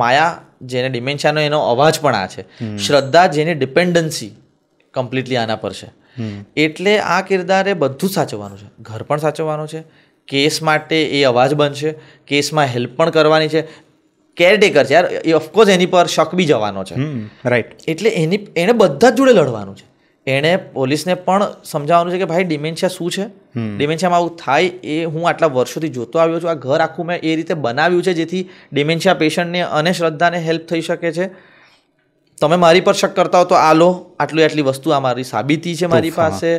માયા જેને ડિમેન્શિયાનો એનો અવાજ પણ આ છે, શ્રદ્ધા જેની ડિપેન્ડન્સી કમ્પ્લીટલી આના પર છે. એટલે આ કિરદારે બધું જ સાચવવાનું છે, ઘર પણ સાચવવાનું છે, કેસ માટે એ અવાજ બનશે, કેસમાં હેલ્પ પણ કરવાની છે. કેરટેકર છે યાર, એ ઓફકોર્સ એની પર શક બી જવાનો છે, રાઈટ. એટલે એણે બધા જ જોડે લડવાનું છે. એણે પોલીસને પણ સમજાવવાનું છે કે ભાઈ ડિમેન્શિયા શું છે, ડિમેન્શિયામાં આવું થાય એ હું આટલા વર્ષોથી જોતો આવ્યો છું, આ ઘર આખું મેં એ રીતે બનાવ્યું છે જેથી ડિમેન્શિયા પેશન્ટને અને શ્રદ્ધાને હેલ્પ થઈ શકે છે. તમે મારી પર શક કરતા હો તો આ લો, આટલી વસ્તુ આ મારી સાબિતી છે મારી પાસે.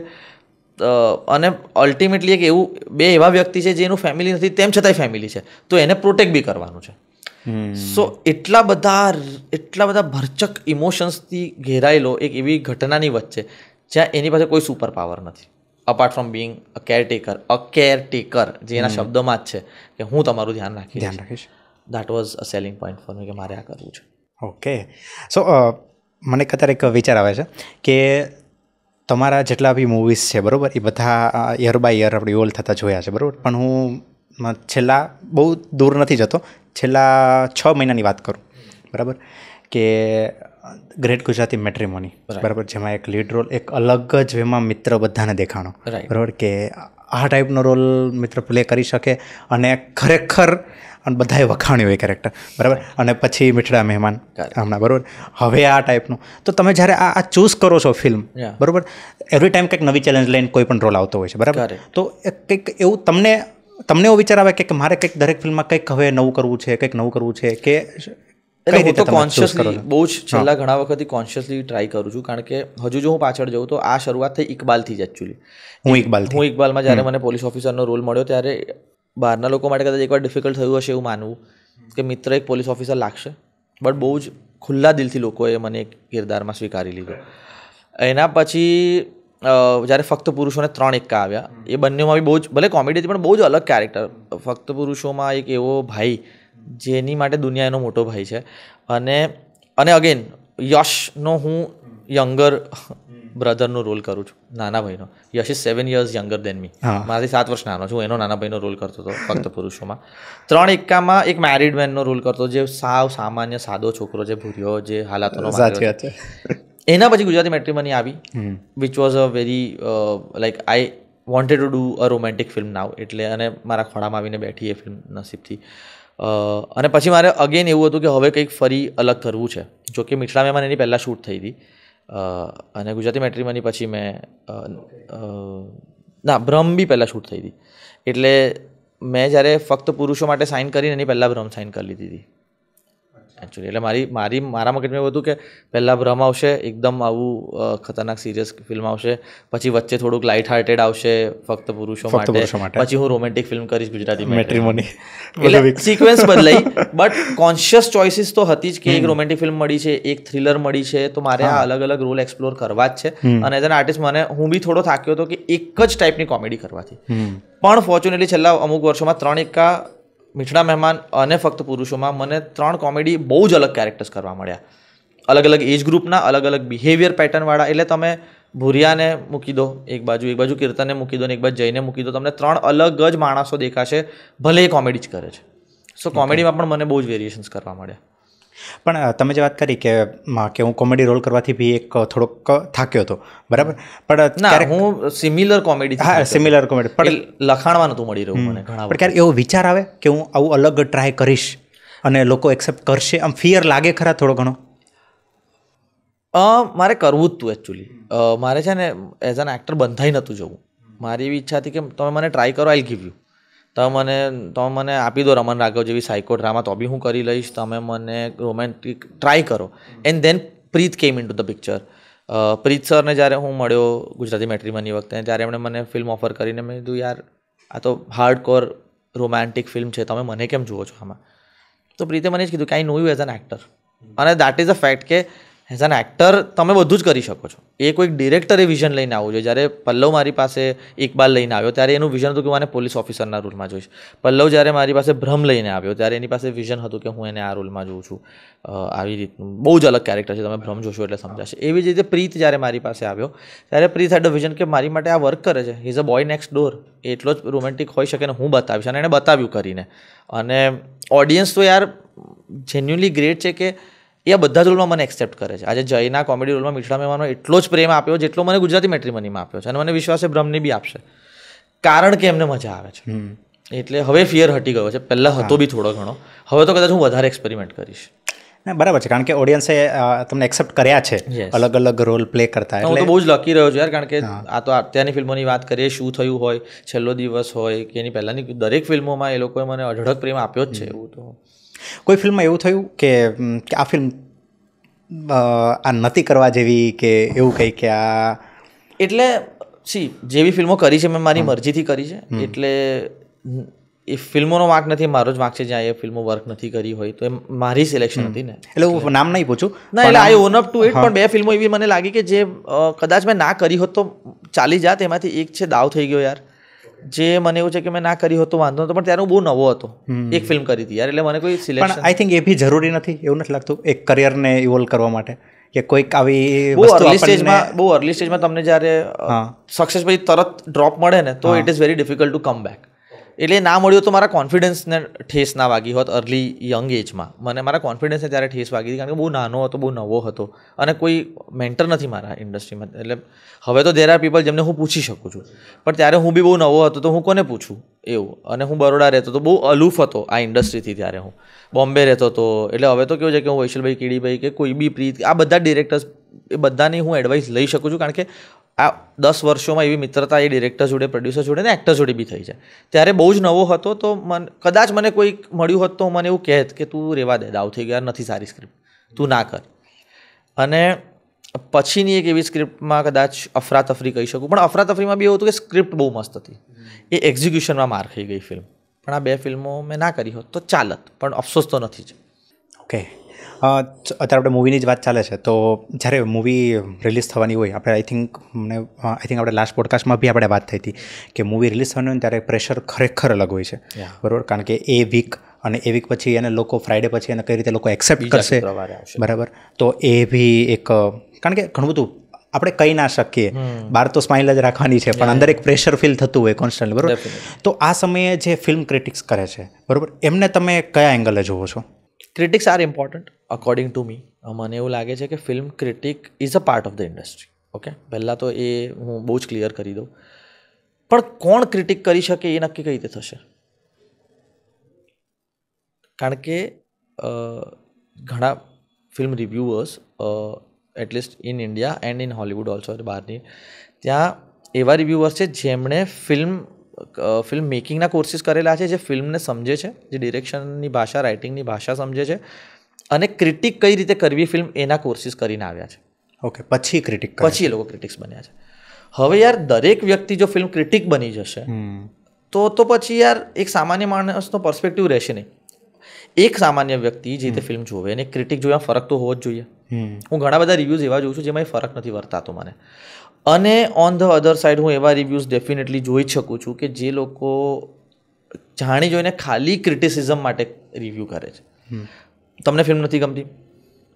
અને અલ્ટિમેટલી એક એવું બે એવા વ્યક્તિ છે જેનું ફેમિલી નથી તેમ છતાંય ફેમિલી છે, તો એને પ્રોટેક્ટ બી કરવાનું છે. સો એટલા બધા ભરચક ઇમોશન્સથી ઘેરાયેલો એક એવી ઘટનાની વચ્ચે જ્યાં એની પાસે કોઈ સુપર પાવર નથી apart from being a caretaker, જે એના શબ્દોમાં જ છે કે હું તમારું ધ્યાન રાખીશ. That was a selling point for me કે મારે આ કરવું છે. ઓકે. સો મને અત્યારે એક વિચાર આવે છે કે તમારા જેટલા બી મૂવીઝ છે, બરાબર, એ બધા યર બાય યર આપણે ઇવોલ્વ થતા જોયા છે, બરાબર. પણ હું છેલ્લા બહુ દૂર નથી જતો, છેલ્લા 6 મહિનાની વાત કરું, બરાબર, કે ગ્રેટ ગુજરાતી મેટ્રીમોની, બરાબર, જેમાં એક લીડ રોલ એક અલગ જ એમાં મિત્ર બધાને દેખાણો, બરાબર, કે આ ટાઈપનો રોલ મિત્ર પ્લે કરી શકે અને ખરેખર અને બધાએ વખાણ્યું એ કેરેક્ટર, બરાબર. અને પછી મીઠડા મહેમાન હમણાં, બરાબર. હવે આ ટાઈપનું તો તમે જ્યારે આ ચૂઝ કરો છો ફિલ્મ, બરાબર, એવરી ટાઈમ કંઈક નવી ચેલેન્જ લઈને કોઈ પણ રોલ આવતો હોય છે, બરાબર. તો કંઈક એવું તમને એવો વિચાર આવે કે મારે કંઈક દરેક ફિલ્મમાં કંઈક હવે નવું કરવું છે, કંઈક નવું કરવું છે, કે એટલે હું તો કોન્શિયસલી બહુ જ છેલ્લા ઘણા વખતથી કોન્શિયસલી ટ્રાય કરું છું, કારણ કે હજુ જો હું પાછળ જઉં તો આ શરૂઆત થઈ ઇકબાલથી જ એકચ્યુઅલી. હું ઇકબાલમાં જ્યારે મને પોલીસ ઓફિસરનો રોલ મળ્યો ત્યારે બહારના લોકો માટે કદાચ એકવાર ડિફિકલ્ટ થયું હશે એવું માનવું કે મિત્ર એક પોલીસ ઓફિસર લાગશે, બટ બહુ જ ખુલ્લા દિલથી લોકોએ મને એક કિરદારમાં સ્વીકારી લીધો. એના પછી જ્યારે ફક્ત પુરુષોને 3 એક્કા આવ્યા, એ બંનેમાં બી બહુ જ ભલે કોમેડી હતી પણ બહુ જ અલગ કેરેક્ટર. ફક્ત પુરુષોમાં એક એવો ભાઈ જેની માટે દુનિયા એનો મોટો ભાઈ છે, અને અગેન યશનો હું યંગર બ્રધરનો રોલ કરું છું, નાના ભાઈનો. યશ ઇઝ 7 years યંગર દેન મી, મારાથી 7 વર્ષ નાનો છું. એનો નાના ભાઈનો રોલ કરતો હતો ફક્ત પુરુષોમાં. 3 એક્કામાં એક મેરિડ મેનનો રોલ કરતો, જે સાવ સામાન્ય સાદો છોકરો છે, ભૂર્યો, જે હાલાતોનો માર્યો છે. એના પછી ગુજરાતી મેટ્રીમની આવી, which was a very like I wanted to do a romantic film now, એટલે અને મારા ખોળામાં આવીને બેઠી એ ફિલ્મ નસીબથી. અને પછી મારે અગેન એવું હતું કે હવે કંઈક ફરી અલગ કરવું છે. જો કે મીઠડા મહેમાન એની પહેલાં શૂટ થઈ હતી, અને ગુજરાતી મેટ્રીમની પછી ભ્રમ બી પહેલાં શૂટ થઈ હતી. એટલે મેં જ્યારે ફક્ત પુરુષો માટે સાઇન કરીને એની પહેલાં ભ્રમ સાઇન કરી લીધી હતી એકચ્યુઅલી. એટલે મારા મગજમાં એવું હતું કે પહેલાં ભ્રમ આવશે, એકદમ આવું ખતરનાક સિરિયસ ફિલ્મ આવશે, પછી વચ્ચે થોડુંક લાઇટ હાર્ટેડ આવશે ફક્ત પુરુષો માટે, પછી હું રોમેન્ટિક ફિલ્મ કરીશ ગુજરાતી મેટ્રીમની. એટલે સિક્વન્સ બદલાઈ, બટ કોન્શિયસ ચોઇસીસ તો હતી જ કે એક રોમેન્ટિક ફિલ્મ મળી છે, એક થ્રિલર મળી છે, તો મારે આ અલગ અલગ રોલ એક્સપ્લોર કરવા જ છે. અને એઝ એન આર્ટિસ્ટ હું બી થોડો થાક્યો હતો કે એક જ ટાઈપની કોમેડી કરવાથી. પણ ફોર્ચ્યુનેટલી છેલ્લા અમુક વર્ષોમાં 3 એક્કા, મીઠડા મહેમાન અને ફક્ત પુરુષોમાં મને 3 કોમેડી બહુ જ અલગ કેરેક્ટર્સ કરવા મળ્યા, અલગ અલગ એજ ગ્રુપના, અલગ અલગ બિહેવિયર પેટર્નવાળા. એટલે તમે ભૂરિયાને મૂકી દો એક બાજુ કીર્તનને મૂકી દો ને એક બાજુ જઈને મૂકી દો, તમને 3 અલગ જ માણસો દેખાશે, ભલે એ કોમેડી જ કરે છે. સો કોમેડીમાં પણ મને બહુ જ વેરિએશન્સ કરવા મળ્યા. પણ તમે જે વાત કરી કે હું કોમેડી રોલ કરવાથી બી એક થોડોક થાક્યો હતો, બરાબર, પણ ના, હું સિમિલર કોમેડી, હા સિમિલર કોમેડી, પણ લખાણમાં નહોતું મળી રહ્યું મને ઘણા. પણ ક્યારે એવો વિચાર આવે કે હું આવું અલગ ટ્રાય કરીશ અને લોકો એક્સેપ્ટ કરશે, આમ ફિયર લાગે ખરા થોડો ઘણો? મારે કરવું જ હતું એકચ્યુઅલી. મારે છે ને એઝ એન એક્ટર બંધાઈ નહોતું જવું. મારી એવી ઈચ્છા હતી કે તમે મને ટ્રાય કરો, આઈ ગીવ યુ. તમે મને આપી દો રમન રાઘવ જેવી સાયકો ડ્રામા, તો બી હું કરી લઈશ. તમે મને રોમેન્ટિક ટ્રાય કરો. And then Preet came into the picture. Preet સરને જ્યારે હું મળ્યો ગુજરાતી મેટ્રીમની વખતે, ત્યારે એમણે મને ફિલ્મ ઓફર કરીને મેં કીધું યાર આ તો હાર્ડ કોર રોમેન્ટિક ફિલ્મ છે, તમે મને કેમ જુઓ છો આમાં? તો પ્રીતે મને જ કીધું કે આઈ નો યુ એઝ એન એક્ટર, અને દેટ ઇઝ અ ફેક્ટ કે એઝ એન એક્ટર તમે બધું જ કરી શકો છો. એ કોઈક ડિરેક્ટરે વિઝન લઈને આવવું જોઈએ. જ્યારે પલ્લવ મારી પાસે ઇકબાલ લઈને આવ્યો ત્યારે એનું વિઝન હતું કે મને પોલીસ ઓફિસરના રોલમાં જોઈશ. પલ્લવ જ્યારે મારી પાસે ભ્રમ લઈને આવ્યો ત્યારે એની પાસે વિઝન હતું કે હું એને આ રોલમાં જોઉં છું. આવી રીતનું બહુ જ અલગ કેરેક્ટર છે, તમે ભ્રમ જોશો એટલે સમજાશે. એવી જ રીતે પ્રીત જ્યારે મારી પાસે આવ્યો ત્યારે પ્રીત હેડ વિઝન કે મારી માટે આ વર્ક કરે છે, he is a boy next door, એટલો જ રોમેન્ટિક હોઈ શકે ને હું બતાવીશ, અને એણે બતાવ્યું કરીને. અને ઓડિયન્સ તો યાર જેન્યુઅનલી ગ્રેટ છે કે એ આ બધા જ રોલમાં મને એક્સેપ્ટ કરે છે. આજે જયના કોમેડી રોલમાં મીઠડા મહેમાનનો એટલો જ પ્રેમ આપ્યો જેટલો મને ગુજરાતી મેટ્રીમનીમાં આપ્યો છે, અને મને વિશ્વાસ છે ભ્રમની બી આપશે, કારણ કે એમને મજા આવે છે. એટલે હવે ફિયર હટી ગયો છે, પહેલાં હતો બી થોડો ઘણો, હવે તો કદાચ હું વધારે એક્સપેરિમેન્ટ કરીશ. ના બરાબર છે, કારણ કે ઓડિયન્સે તમને એક્સેપ્ટ કર્યા છે અલગ અલગ રોલ પ્લે કરતા. હું તો બહુ જ લકી રહ્યો છું યાર, કારણ કે આ તો અત્યારની ફિલ્મોની વાત કરીએ, શું થયું હોય, છેલ્લો દિવસ હોય કે એની પહેલાંની દરેક ફિલ્મોમાં એ લોકોએ મને અઢળક પ્રેમ આપ્યો જ છે. એવું તો કોઈ ફિલ્મમાં એવું થયું કે આ ફિલ્મ આ નથી કરવા જેવી, કે એવું કંઈ કે આ એટલે જેવી ફિલ્મો કરી છે મેં મારી મરજીથી કરી છે, એટલે એ ફિલ્મોનો વાંક નથી, મારો જ વાંક છે જ્યાં એ ફિલ્મો વર્ક નથી કરી હોય, તો એ મારી સિલેક્શન હતી ને. એટલે હું નામ નહીં પૂછું, ના એટલે આઈ ઓન અપ ટુ ઇટ. પણ 2 ફિલ્મો એવી મને લાગી કે જે કદાચ મેં ના કરી હોત તો ચાલી જાત. એમાંથી એક છે દાવ થઈ ગયો યાર, જે મને એવું છે કે મેં ના કરી હોત તો વાંધો નતો, પણ ત્યારે હું બહુ નવો હતો, એક ફિલ્મ કરી હતી યાર, એટલે મને કોઈ સિલેક્શન. પણ આઈ થિંક એ બી જરૂરી નથી, એવું નથી લાગતું એક કરિયરને ઇવોલ્વ કરવા માટે, કે કોઈક આવી બહુ અર્લી સ્ટેજમાં તમને જ્યારે સક્સેસ પછી તરત ડ્રોપ મળે ને, તો it is very difficult to come back. એટલે ના મળ્યું તો મારા કોન્ફિડન્સને ઠેસ ના વાગી હોત. અર્લી યંગ એજમાં મારા કોન્ફિડન્સને ત્યારે ઠેસ વાગી હતી, કારણ કે બહુ નાનો હતો, બહુ નવો હતો, અને કોઈ મેન્ટર નથી મારા ઇન્ડસ્ટ્રીમાં. એટલે હવે તો દેર આર પીપલ જેમને હું પૂછી શકું છું, પણ ત્યારે હું બી બહુ નવો હતો, તો હું કોને પૂછું? એવું. અને હું બરોડા રહેતો હતો, બહુ અલૂફ હતો આ ઇન્ડસ્ટ્રીથી ત્યારે. હું બોમ્બે રહેતો હતો. એટલે હવે તો કેવું છે કે હું વૈશલભાઈ, કીડીભાઈ કે કોઈ બી પ્રીત, આ બધા ડિરેક્ટર્સ, એ બધાની હું એડવાઇસ લઈ શકું છું. કારણ કે આ 10 વર્ષોમાં એવી મિત્રતા એ ડિરેક્ટર જોડે, પ્રોડ્યુસર જોડે ને એક્ટર જોડે બી થઈ છે. ત્યારે બહુ જ નવો હતો, તો કદાચ મને કોઈ મળ્યું હોત તો મને એવું કહેત કે તું રેવા દે, દાવ થઈ ગયા, નથી સારી સ્ક્રિપ્ટ, તું ના કર. અને પછીની એક એવી સ્ક્રિપ્ટમાં કદાચ અફરાતફરી કહી શકું, પણ અફરાતફરીમાં બી એવું હતું કે સ્ક્રિપ્ટ બહુ મસ્ત હતી, એ એક્ઝિક્યુશનમાં માર ખાઈ ગઈ ફિલ્મ. પણ આ 2 ફિલ્મો મેં ના કરી હોત તો ચાલત, પણ અફસોસ તો નથી જ. ઓકે, અત્યારે આપણે મૂવીની જ વાત ચાલે છે, તો જ્યારે મૂવી રિલીઝ થવાની હોય, આપણે આઈ થિંક આપણે લાસ્ટ પોડકાસ્ટમાં બી આપણે વાત થઈ હતી કે મૂવી રિલીઝ થવાની હોય ત્યારે પ્રેશર ખરેખર અલગ હોય છે, બરાબર? કારણ કે એ વીક અને એ વીક પછી એને લોકો ફ્રાઈડે પછી એને કઈ રીતે લોકો એક્સેપ્ટ કરશે, બરાબર? તો એ બી એક, કારણ કે ઘણું બધું આપણે કહી ના શકીએ, બહાર તો સ્માઇલ જ રાખવાની છે, પણ અંદર એક પ્રેશર ફીલ થતું હોય કોન્સ્ટન્ટલી, બરાબર? તો આ સમયે જે ફિલ્મ ક્રિટિક્સ કરે છે, બરાબર, એમને તમે કયા એંગલે જુઓ છો? Critics are important according to me. મને એવું લાગે છે કે film critic is a part of the industry. Okay, પહેલાં તો એ હું બહુ જ ક્લિયર કરી દઉં. પણ કોણ ક્રિટિક કરી શકે એ નક્કી કઈ રીતે થશે? કારણ કે ઘણા film reviewers, at least in India and in Hollywood also, બહારની, ત્યાં એવા રિવ્યુઅર્સ છે જેમણે ફિલ્મ મેકિંગના કોર્સિસ કરેલા છે, જે ફિલ્મને સમજે છે, જે ડિરેક્શનની ભાષા, રાઇટિંગની ભાષા સમજે છે, અને ક્રિટિક કઈ રીતે કરવી ફિલ્મ એના કોર્સિસ કરીને આવ્યા છે. ઓકે, પછી એ લોકો ક્રિટિક્સ બન્યા છે. હવે યાર દરેક વ્યક્તિ જો ફિલ્મ ક્રિટિક બની જશે તો પછી યાર એક સામાન્ય માણસનો પર્સપેક્ટિવ રહેશે નહીં. એક સામાન્ય વ્યક્તિ જે રીતે ફિલ્મ જોવે અને ક્રિટિક જોયા ફરક તો હોવો જ જોઈએ. હું ઘણા બધા રિવ્યૂઝ એવા જોઉં છું જેમાં એ ફરક નથી વર્તાતો મને. અને ઓન ધ અધર સાઇડ હું એવા રિવ્યૂઝ ડેફિનેટલી જોઈ જ શકું છું કે જે લોકો જાણી જોઈને ખાલી ક્રિટિસિઝમ માટે રિવ્યૂ કરે છે. તમને ફિલ્મ નથી ગમતી?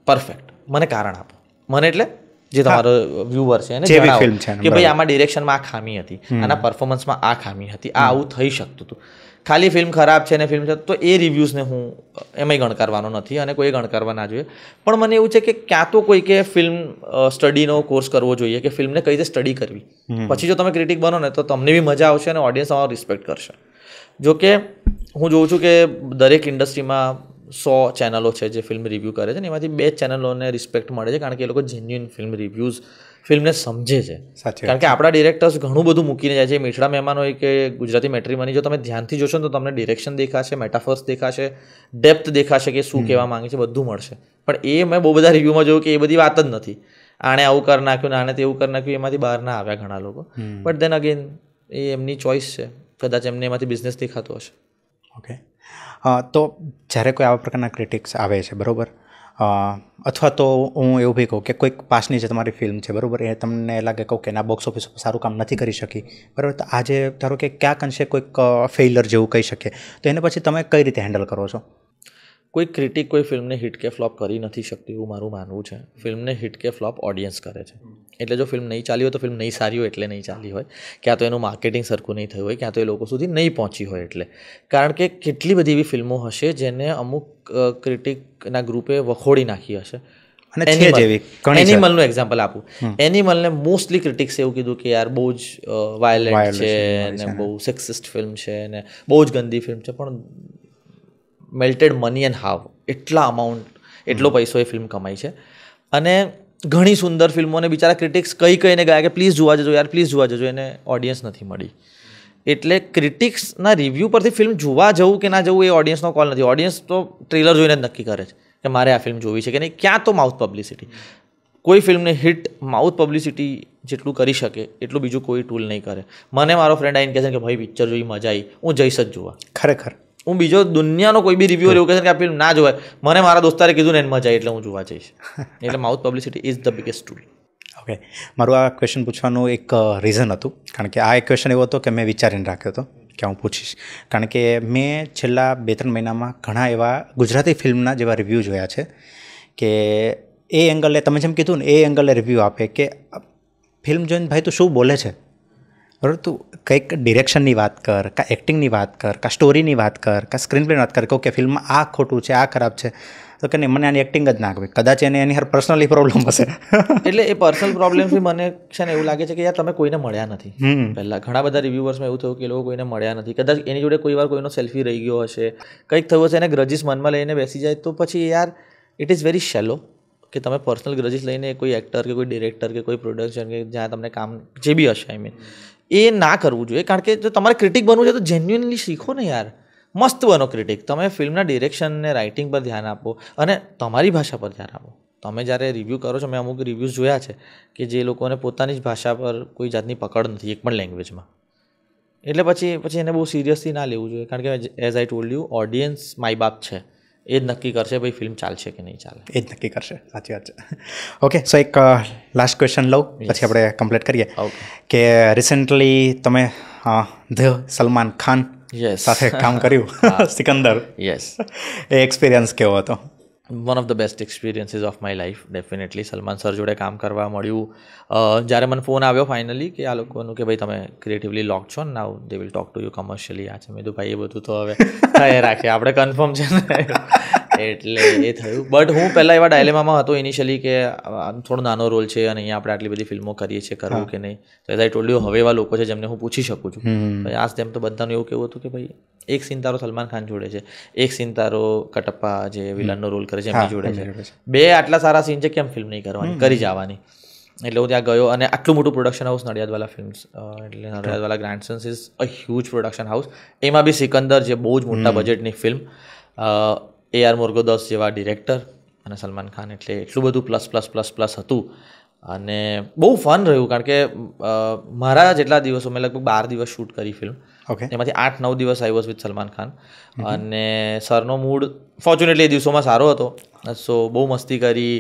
પરફેક્ટ, મને કારણ આપો. મને એટલે જે તમારો વ્યુઅર છે એને જણાવો કે ભાઈ આમાં ડિરેક્શનમાં આ ખામી હતી, આના પરફોર્મન્સમાં આ ખામી હતી, આ આવું થઈ શકતું હતું. ખાલી ફિલ્મ ખરાબ છે ને ફિલ્મ છે તો એ રિવ્યૂઝને હું એમાંય ગણકારવાનો નથી અને કોઈ ગણકારવા ના જોઈએ. પણ મને એવું છે કે ક્યાં તો કોઈકે ફિલ્મ સ્ટડીનો કોર્સ કરવો જોઈએ કે ફિલ્મને કઈ રીતે સ્ટડી કરવી. પછી જો તમે ક્રિટિક બનો ને તો તમને બી મજા આવશે અને ઓડિયન્સ તમારો રિસ્પેક્ટ કરશે. જો કે હું જોઉં છું કે દરેક ઇન્ડસ્ટ્રીમાં 100 ચેનલો છે જે ફિલ્મ રિવ્યૂ કરે છે ને એમાંથી 2 ચેનલોને રિસ્પેક્ટ મળે છે, કારણ કે એ લોકો જેન્યુઇન ફિલ્મ રિવ્યૂઝ ફિલ્મને સમજે છે. કારણ કે આપણા ડિરેક્ટર્સ ઘણું બધું મૂકીને જાય છે. મીઠડા મહેમાન હોય કે ગુજરાતી મેટ્રીમની, જો તમે ધ્યાનથી જોશો ને તો તમને ડિરેક્શન દેખાશે, મેટાફર્સ દેખાશે, ડેપ્થ દેખાશે કે શું કહેવા માંગે છે, બધું મળશે. પણ એ મેં બહુ બધા રિવ્યૂમાં જોયું કે એ બધી વાત જ નથી. આણે આવું કરી નાખ્યું ને આણે તેવું કરી નાખ્યું, એમાંથી બહાર ના આવ્યા ઘણા લોકો. બટ દેન અગેન એ એમની ચોઇસ છે, કદાચ એમને એમાંથી બિઝનેસ દેખાતો હશે. ઓકે, તો જ્યારે કોઈ આવા પ્રકારના ક્રિટિક્સ આવે છે, બરાબર, અથવા તો હું એવું બી કહું કે કોઈક પાસની જે તમારી ફિલ્મ છે, બરાબર, એ તમને લાગે કહું કે એના બોક્સ ઓફિસ પર સારું કામ નથી કરી શકી, બરાબર, તો આજે ધારો કે ક્યાંક અંશે કોઈક ફેઇલર જેવું કહી શકીએ, તો એને પછી તમે કઈ રીતે હેન્ડલ કરો છો? કોઈ ક્રિટિક કોઈ ફિલ્મને હિટ કે ફ્લોપ કરી નથી શકતી એવું મારું માનવું છે. ફિલ્મને હિટ કે ફ્લોપ ઓડિયન્સ કરે છે. એટલે જો ફિલ્મ નહીં ચાલી હોય તો ફિલ્મ નહીં સારી હોય એટલે નહીં ચાલી હોય, ક્યાં તો એનું માર્કેટિંગ સરખું નહીં થયું હોય, ક્યાં તો એ લોકો સુધી નહીં પહોંચી હોય એટલે. કારણ કે કેટલી બધી એવી ફિલ્મો હશે જેને અમુક ક્રિટિકના ગ્રુપે વખોડી નાખી હશે. એનિમલનું એક્ઝામ્પલ આપું. એનિમલને મોસ્ટલી ક્રિટિક્સ એવું કીધું કે યાર બહુ જ વાયલન્ટ છે ને બહુ સેક્સિસ્ટ ફિલ્મ છે ને બહુ જ ગંદી ફિલ્મ છે, પણ મેલ્ટેડ મની એન્ડ હાવ એટલો પૈસો એ ફિલ્મ કમાઈ છે. અને ઘણી સુંદર ફિલ્મોને બિચારા ક્રિટિક્સ કહીને ગયા કે પ્લીઝ જોવા જજો યાર, પ્લીઝ જોવા જજો, એને ઓડિયન્સ નથી મળી. એટલે ક્રિટિક્સના રિવ્યૂ પરથી ફિલ્મ જોવા જવું કે ના જવું એ ઓડિયન્સનો કોલ નથી. ઓડિયન્સ તો ટ્રેલર જોઈને જ નક્કી કરે છે કે મારે આ ફિલ્મ જોવી છે કે નહીં. ક્યાં તો માઉથ પબ્લિસિટી, કોઈ ફિલ્મને હિટ માઉથ પબ્લિસિટી જેટલું કરી શકે એટલું બીજું કોઈ ટૂલ નહીં કરે. મને મારો ફ્રેન્ડ આવીને કહે છે કે ભાઈ પિક્ચર જોઈ મજા આવી, હું જઈશ જ જોવા. ખરેખર હું બીજો દુનિયાનો કોઈ બી રિવ્યુઅર એવું કહે છે કે આ ફિલ્મ ના જોવાય, મને મારા દોસ્તારે કીધું ને એને મજા આવી એટલે હું જોવા જઈશ. એટલે mouth publicity is the biggest tool. Okay, મારું આ ક્વેશ્ચન પૂછવાનું એક રીઝન હતું, કારણ કે આ એક ક્વેશ્ચન એવો હતો કે મેં વિચારીને રાખ્યો હતો કે હું પૂછીશ. કારણ કે મેં છેલ્લા 2-3 મહિનામાં ઘણા એવા ગુજરાતી ફિલ્મના જેવા રિવ્યૂ જોયા છે કે એ એંગલે, તમે જેમ કીધું ને, એ એંગલે રિવ્યૂ આપે કે ફિલ્મ જોઈને ભાઈ તું શું બોલે છે, બરાબર, તું કંઈક ડિરેક્શનની વાત કર, કાં એક્ટિંગની વાત કર, કાં સ્ટોરીની વાત કર, કાં સ્ક્રીન પ્લેની વાત કર, કહું કે ફિલ્મમાં આ ખોટું છે, આ ખરાબ છે. તો કે નહીં મને આની એક્ટિંગ જ ના ગમી, કદાચ એને એની પર્સનલી પ્રોબ્લેમ હશે. એટલે એ પર્સનલ પ્રોબ્લેમથી મને છે ને એવું લાગે છે કે યાર તમે કોઈને મળ્યા નથી. પહેલાં ઘણા બધા રિવ્યુઅર્સમાં એવું થયું કે એ લોકો કોઈને મળ્યા નથી, કદાચ એની જોડે કોઈ વાર કોઈનો સેલ્ફી રહી ગયો હશે, કંઈક થયું હશે, એને ગ્રજીસ મનમાં લઈને બેસી જાય, તો પછી યાર ઇટ ઇઝ વેરી શેલો કે તમે પર્સનલ ગ્રજીસ લઈને કોઈ એક્ટર કે કોઈ ડિરેક્ટર કે કોઈ પ્રોડક્શન કે જ્યાં તમને કામ જે બી હશે એ ના કરવું જોઈએ. કારણ કે જો તમારે ક્રિટિક બનવું છે તો જેન્યુઇનલી શીખો ને યાર, મસ્ત બનો ક્રિટિક. તમે ફિલ્મના ડિરેક્શન ને રાઇટિંગ પર ધ્યાન આપો અને તમારી ભાષા પર ધ્યાન આપો. તમે જ્યારે રિવ્યૂ કરો છો, મેં અમુક રિવ્યૂઝ જોયા છે કે જે લોકોને પોતાની જ ભાષા પર કોઈ જાતની પકડ નથી એક પણ લેંગ્વેજમાં, એટલે પછી એને બહુ સિરિયસલી ના લેવું જોઈએ. કારણ કે as I told you, audience my બાપ છે, એ જ નક્કી કરશે ભાઈ ફિલ્મ ચાલશે કે નહીં ચાલે, એ જ નક્કી કરશે. સાચી વાત છે. ઓકે, સો એક લાસ્ટ ક્વેશ્ચન લઉં પછી આપણે કમ્પ્લીટ કરીએ કે રિસેન્ટલી તમે ધ સલમાન ખાન સાથે કામ કર્યું, સિકંદર. યસ, એ એક્સપિરિયન્સ કેવો હતો? One of the best experiences of my life definitely. Salman sir જોડે કામ કરવા મળ્યું. જ્યારે મને ફોન આવ્યો ફાઇનલી કે આ લોકોનું કે ભાઈ તમે ક્રિએટિવલી લોક છો ને, now they will talk to you commercially. આ છે મેં કીધું ભાઈ એ બધું તો હવે થાય રાખીએ, આપણે કન્ફર્મ છે ને. એટલે એ થયું. બટ હું પહેલાં એવા ડાયલેમામાં હતો ઇનિશિયલી કે થોડો નાનો રોલ છે અને અહીંયા આપણે આટલી બધી ફિલ્મો કરીએ છીએ, કરવું કે નહીં. તો એઝ આઈ ટોલ્ડ યુ, હવે એવા લોકો છે જેમને હું પૂછી શકું છું. આજ તેમ તો બધાનું એવું કેવું હતું કે ભાઈ એક સીન તારો સલમાન ખાન જોડે છે, એક સીન તારો કટપ્પા જે વિલનનો રોલ કરે છે એમની જોડે છે, બે આટલા સારા સીન છે, કેમ ફિલ્મ નહીં કરવાની, કરી જવાની. એટલે હું ત્યાં ગયો અને આટલું મોટું પ્રોડક્શન હાઉસ નડિયાદવાલા ફિલ્મ્સ, એટલે Nadiadwala grandsons is a huge production house. એમાં બી સિકંદર જે બહુ જ મોટા બજેટની ફિલ્મ, AR મુર્ગોદાસ જેવા ડિરેક્ટર અને સલમાન ખાન, એટલે એટલું બધું પ્લસ પ્લસ પ્લસ પ્લસ હતું. અને બહુ ફન રહ્યું. કારણ કે મારા જેટલા દિવસો મેં લગભગ 12 દિવસ શૂટ કરી ફિલ્મ, એમાંથી 8-9 દિવસ I was with Salman Khan. અને સરનો મૂડ ફોર્ચ્યુનેટલી એ દિવસોમાં સારો હતો, સો બહુ મસ્તી કરી,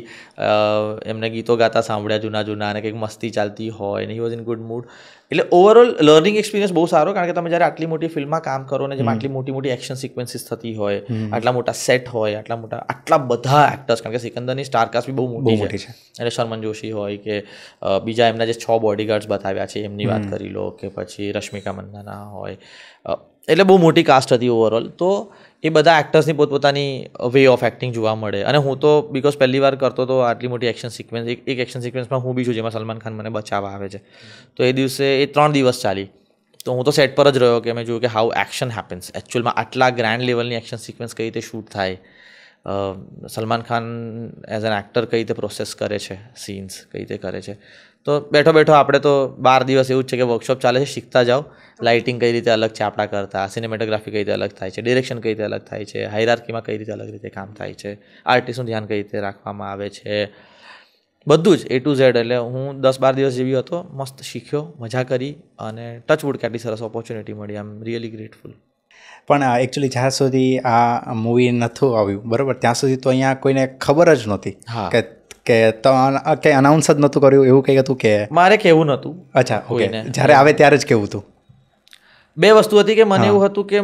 એમને ગીતો ગાતા સાંભળ્યા જૂના જૂના, અને કંઈક મસ્તી ચાલતી હોય ને he was in good mood. એટલે ઓવરઓલ લર્નિંગ એક્સપિરિયન્સ બહુ સારો. કારણ કે તમે જ્યારે આટલી મોટી ફિલ્મમાં કામ કરો ને જેમાં આટલી મોટી મોટી એક્શન સિક્વન્સીસ થતી હોય, આટલા મોટા સેટ હોય, આટલા બધા એક્ટર્સ, કારણ કે સિકંદરની સ્ટારકાસ્ટ બી બહુ મોટી છે. એટલે શર્મન જોશી હોય કે બીજા એમના જે 6 બોડીગાર્ડ્સ બતાવ્યા છે એમની વાત કરી લો, કે પછી રશ્મિકા મંદાના હોય, એટલે બહુ મોટી કાસ્ટ હતી ઓવરઓલ. તો એ બધા એક્ટર્સની પોતપોતાની વે ઓફ એક્ટિંગ જોવા મળે. અને હું તો બિકોઝ પહેલી વાર કરતો તો આટલી મોટી એક્શન સિક્વન્સ, એક એક્શન સિક્વન્સમાં હું બી છું જેમાં સલમાન ખાન મને બચાવવા આવે છે. તો એ દિવસે એ 3 દિવસ ચાલી. તો હું તો સેટ પર જ રહ્યો કે મેં જોયું કે હાઉ એક્શન હેપન્સ એકચ્યુઅલમાં, આટલા ગ્રાન્ડ લેવલની એક્શન સિક્વન્સ કઈ રીતે શૂટ થાય, Salman Khan as an actor કઈ રીતે પ્રોસેસ કરે છે, સીન્સ કઈ રીતે કરે છે. તો બેઠો બેઠો આપણે તો 12 દિવસ એવું જ છે કે વર્કશોપ ચાલે છે, શીખતા જાઓ. લાઇટિંગ કઈ રીતે અલગ છે આપણા કરતાં, સિનેમેટોગ્રાફી કઈ રીતે અલગ થાય છે, ડિરેક્શન કઈ રીતે અલગ થાય છે, હાયરાર્કીમાં કઈ રીતે અલગ રીતે કામ થાય છે, આર્ટિસ્ટનું ધ્યાન કઈ રીતે રાખવામાં આવે છે, બધું જ A to Z. એટલે હું 10-12 દિવસ જેવી હતો, મસ્ત શીખ્યો, મજા કરી, અને ટચવુડ કે આટલી સરસ ઓપોર્ચ્યુનિટી મળી. આઈ એમ રિયલી ગ્રેટફુલ. પણ એકચ્યુઅલી જ્યાં સુધી આ મૂવી નહોતું આવ્યું બરાબર, ત્યાં સુધી તો અહીંયા કોઈને ખબર જ નહોતી કે કંઈ અનાઉન્સ જ નહોતું કર્યું, એવું કંઈ હતું કે મારે કહેવું નહોતું. અચ્છા, ઓકે. જ્યારે આવે ત્યારે જ કેવું હતું? 2 વસ્તુ હતી કે મને એવું હતું કે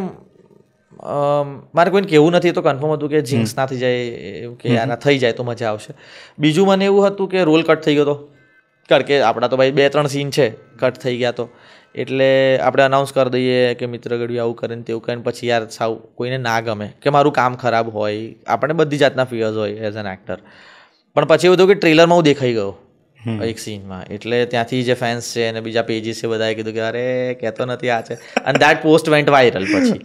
મારે કોઈને કહેવું નથી, તો કન્ફર્મ હતું કે જિંક્સ ના થઈ જાય, કે યાર થઈ જાય તો મજા આવશે. બીજું મને એવું હતું કે રોલ કટ થઈ ગયો હતો, કારણ કે આપણા તો ભાઈ 2-3 સીન છે, કટ થઈ ગયા તો એટલે આપણે અનાઉન્સ કરી દઈએ કે મિત્ર ગઢવી આવું કરે ને તેવું કરે, પછી યાર સાવ કોઈને ના ગમે કે મારું કામ ખરાબ હોય, આપણે બધી જાતના ફિયર્સ હોય એઝ એન એક્ટર. પણ પછી એવું થયું કે ટ્રેલરમાં હું દેખાઈ ગયો એક સીનમાં, એટલે ત્યાંથી જે ફેન્સ છે અને બીજા પેજીસ છે બધાએ કીધું કે અરે કહેતો નથી આ છે, અને દેટ પોસ્ટ વેન્ટ વાયરલ. પછી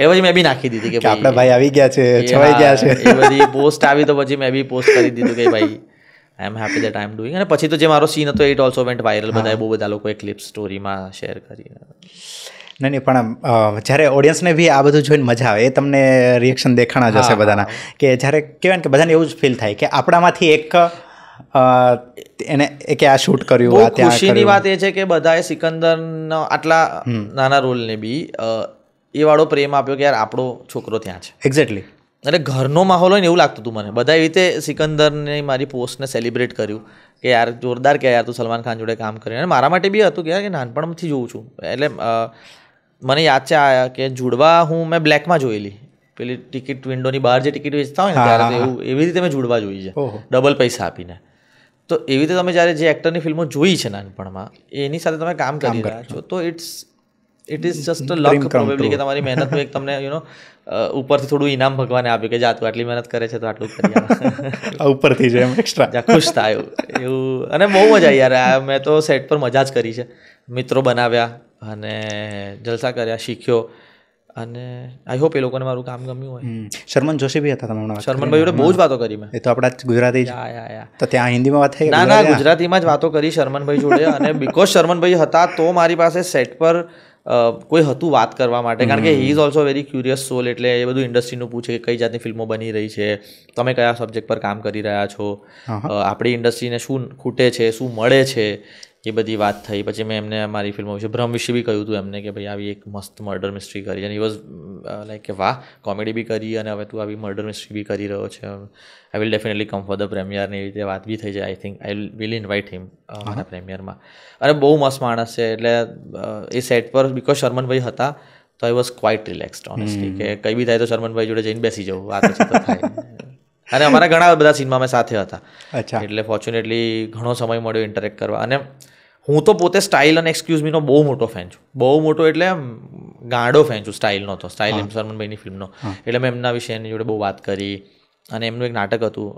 એ પછી મેં બી નાખી દીધી કે આપણા ભાઈ આવી ગયા છે, છવાઈ ગયા છે, એ બધી પોસ્ટ આવી. તો પછી મેં બી પોસ્ટ કરી દીધું કે ભાઈ I am happy that I am doing. અને પછી તો જે મારો સીન હતો ઇટ ઓલ્સો વેન્ટ વાયરલ, બધાએ બહુ બધા લોકોએ ક્લિપ સ્ટોરીમાં શેર કરી. નહીં પણ જ્યારે ઓડિયન્સને બી આ બધું જોઈને મજા આવે, એ તમને રિએક્શન દેખાણા જ હશે બધાના, કે જ્યારે કહેવાય ને કે બધાને એવું જ ફીલ થાય કે આપણામાંથી એક એને કે આ શૂટ કર્યું. બહુ ખુશીની વાત એ છે કે બધાએ સિકંદરનો આટલા નાના રોલને બી એ વાળો પ્રેમ આપ્યો કે યાર આપણો છોકરો ત્યાં છે. એક્ઝેક્ટલી. એટલે ઘરનો માહોલ હોય ને એવું લાગતું હતું મને. બધા એવી રીતે સિકંદરને મારી પોસ્ટને સેલિબ્રેટ કર્યું કે યાર જોરદાર કે યાર તું સલમાન ખાન જોડે કામ કરી. અને મારા માટે બી હતું કે યાર કે નાનપણથી જોઉં છું. એટલે મને યાદ છે કે જુડવા મેં બ્લેકમાં જોયેલી, પેલી ટિકિટ વિન્ડોની બહાર જે ટિકિટ વેચતા હોય ને ત્યારે એવું એવી રીતે મેં જુડવા જોઈ છે, ડબલ પૈસા આપીને. તો એવી રીતે તમે જ્યારે જે એક્ટરની ફિલ્મો જોઈ છે નાનપણમાં, એની સાથે તમે કામ કરી રહ્યા છો, તો it is just a luck probably કે તમારી મહેનતનું એક તમને ઉપરથી થોડું ઇનામ ભગવાને આપ્યું કે જા તું આટલી મહેનત કરે છે તો આટલું કરી આવ. ઉપરથી છે એમ એક્સ્ટ્રા જા ખુશ થાય એવું. અને બહુ મજા આવી યાર. મેં તો સેટ પર મજા જ કરી છે. મિત્રો બનાવ્યા અને જલસા કર્યા, શીખ્યો, અને આઈ હોપ એ લોકોને મારું કામ ગમ્યું હોય. શરમન જોશી બી હતા તમે હમણાં? શરમનભાઈ જોડે બહુ જ વાતો કરી મેં. એ તો આપણા ગુજરાતી જ. તો ત્યાં હિન્દીમાં વાત થઈ? ના, ગુજરાતીમાં જ વાતો કરી શરમનભાઈ જોડે. અને બિકોઝ શરમનભાઈ હતા તો મારી પાસે સેટ પર કોઈ હતું વાત કરવા માટે. કારણ કે he is also very curious soul. એટલે એ બધું ઇન્ડસ્ટ્રીનું પૂછે કે કઈ જાતની ફિલ્મો બની રહી છે, તમે કયા સબ્જેક્ટ પર કામ કરી રહ્યા છો, આપણી ઇન્ડસ્ટ્રીને શું ખૂટે છે, શું મળે છે, એ બધી વાત થઈ. પછી મેં એમને મારી ફિલ્મો વિશે, ભ્રમ વિશે બી કહ્યું હતું એમને કે ભાઈ આવી એક મસ્ત મર્ડર મિસ્ટ્રી કરી છે. અને ઈ વોઝ લાઈક કે વાહ, કોમેડી બી કરી અને હવે તું આવી મર્ડર મિસ્ટ્રી બી કરી રહ્યો છે. I will definitely come for the premiere ને એવી રીતે વાત બી થઈ જાય. I think I will invite him મારા પ્રેમિયરમાં. અને બહુ મસ્ત માણસ છે. એટલે એ સેટ પર બિકોઝ શરમનભાઈ હતા તો I was quite relaxed honestly, કે કંઈ બી થાય તો શરમનભાઈ જોડે જઈને બેસી જવું, વાત તો થાય. અને અમારા ઘણા બધા સીનમાં અમે સાથે હતા. એટલે ફોર્ચ્યુનેટલી ઘણો સમય મળ્યો ઇન્ટરેક્ટ કરવા. અને હું તો પોતે સ્ટાઇલ અને એક્સક્યુઝ મીનો બહુ મોટો ફેન છું. બહુ મોટો એટલે ગાંડો ફેન છું સ્ટાઇલનો. તો સ્ટાઇલ શરમનભાઈની ફિલ્મનો. એટલે મેં એમના વિશે એની જોડે બહુ વાત કરી. અને એમનું એક નાટક હતું,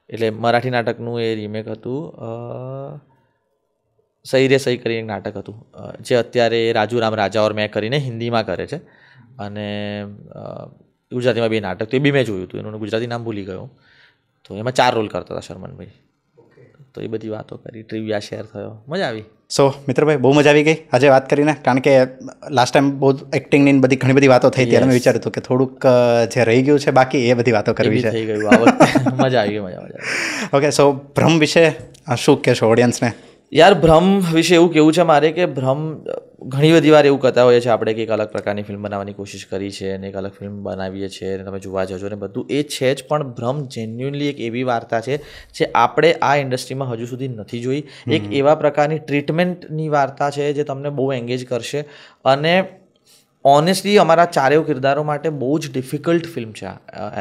એટલે મરાઠી નાટકનું એ રીમેક હતું, સહી રે સહી કરીને એક નાટક હતું, જે અત્યારે રાજુ રામ રાજા ઓર મેં કરીને હિન્દીમાં કરે છે. અને ગુજરાતીમાં બી નાટક તો એ બી મેં જોયું હતું. એનું ગુજરાતી નામ ભૂલી ગયો. તો એમાં 4 રોલ કરતા હતા શરમનભાઈ. તો એ બધી વાતો કરી, ટ્રિવિયા શેર થયો, મજા આવી. સો મિત્રભાઈ બહુ મજા આવી ગઈ આજે વાત કરીને. કારણ કે લાસ્ટ ટાઈમ બહુ એક્ટિંગની બધી ઘણી બધી વાતો થઈ હતી. અને મેં વિચાર્યું હતું કે થોડુંક જે રહી ગયું છે બાકી એ બધી વાતો કરવી છે. થઈ ગયું આ વખતે. મજા આવી ગઈ, મજા. ઓકે, સો ભ્રમ વિશે શું કહેશો ઓડિયન્સને? યાર, ભ્રમ વિશે એવું કેવું છે મારે કે ભ્રમ ઘણી બધી વાર એવું કહેતા હોઈએ છીએ આપણે કે એક અલગ પ્રકારની ફિલ્મ બનાવવાની કોશિશ કરી છે અને એક અલગ ફિલ્મ બનાવીએ છીએ અને તમે જોવા જજો ને બધું એ છે જ. પણ ભ્રમ જેન્યુઅનલી એક એવી વાર્તા છે જે આપણે આ ઇન્ડસ્ટ્રીમાં હજુ સુધી નથી જોઈ. એક એવા પ્રકારની ટ્રીટમેન્ટની વાર્તા છે જે તમને બહુ એન્ગેજ કરશે. અને ઓનેસ્ટલી અમારા ચારેય કિરદારો માટે બહુ જ ડિફિકલ્ટ ફિલ્મ છે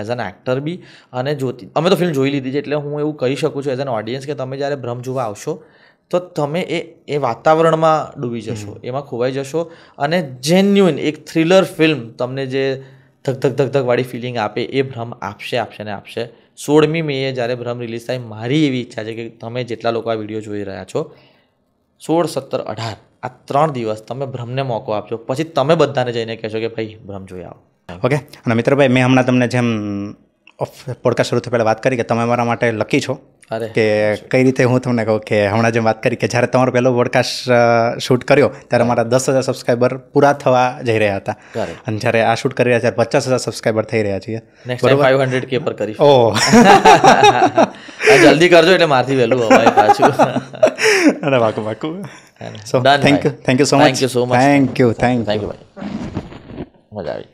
એઝ એન એક્ટર બી. અને અમે તો ફિલ્મ જોઈ લીધી છે એટલે હું એવું કહી શકું છું એઝ એન ઓડિયન્સ કે તમે જ્યારે ભ્રમ જોવા આવશો તો તમે એ વાતાવરણમાં ડૂબી જશો, એમાં ખોવાઈ જશો. અને જેન્યુઇન એક થ્રિલર ફિલ્મ તમને જે ધક ધક ધક ધક વાળી ફિલિંગ આપે એ ભ્રમ આપશે ને આપશે. 16મી મેએ જ્યારે ભ્રમ રિલીઝ થાય, મારી એવી ઈચ્છા છે કે તમે જેટલા લોકો આ વિડીયો જોઈ રહ્યા છો, 16, 17, 18 આ 3 દિવસ તમે ભ્રમને મોકો આપજો. પછી તમે બધાને જઈને કહેશો કે ભાઈ ભ્રમ જોઈ આવો. ઓકે. અને મિત્રભાઈ, મેં હમણાં તમને જેમ પોડકાસ્ટ શરૂ થયા પહેલાં વાત કરી કે તમે મારા માટે લકી છો. કે કઈ રીતે હું તમને કહું કે હમણાં જેમ વાત કરી કે જ્યારે તમારો પહેલો પોડકાસ્ટ શૂટ કર્યો ત્યારે મારા 10,000 સબસ્ક્રાઈબર પૂરા થવા જઈ રહ્યા હતા. અને જ્યારે આ શૂટ કરી રહ્યા ત્યારે 50,000 સબસ્ક્રાઈબર થઈ રહ્યા છીએ. 500K પર કરી. જલ્દી કરજો એટલે મારથી વહેલું અવાય પાછું. અરે પાકું. So thank you so much. Thank you ભાઈ, મજા આવી.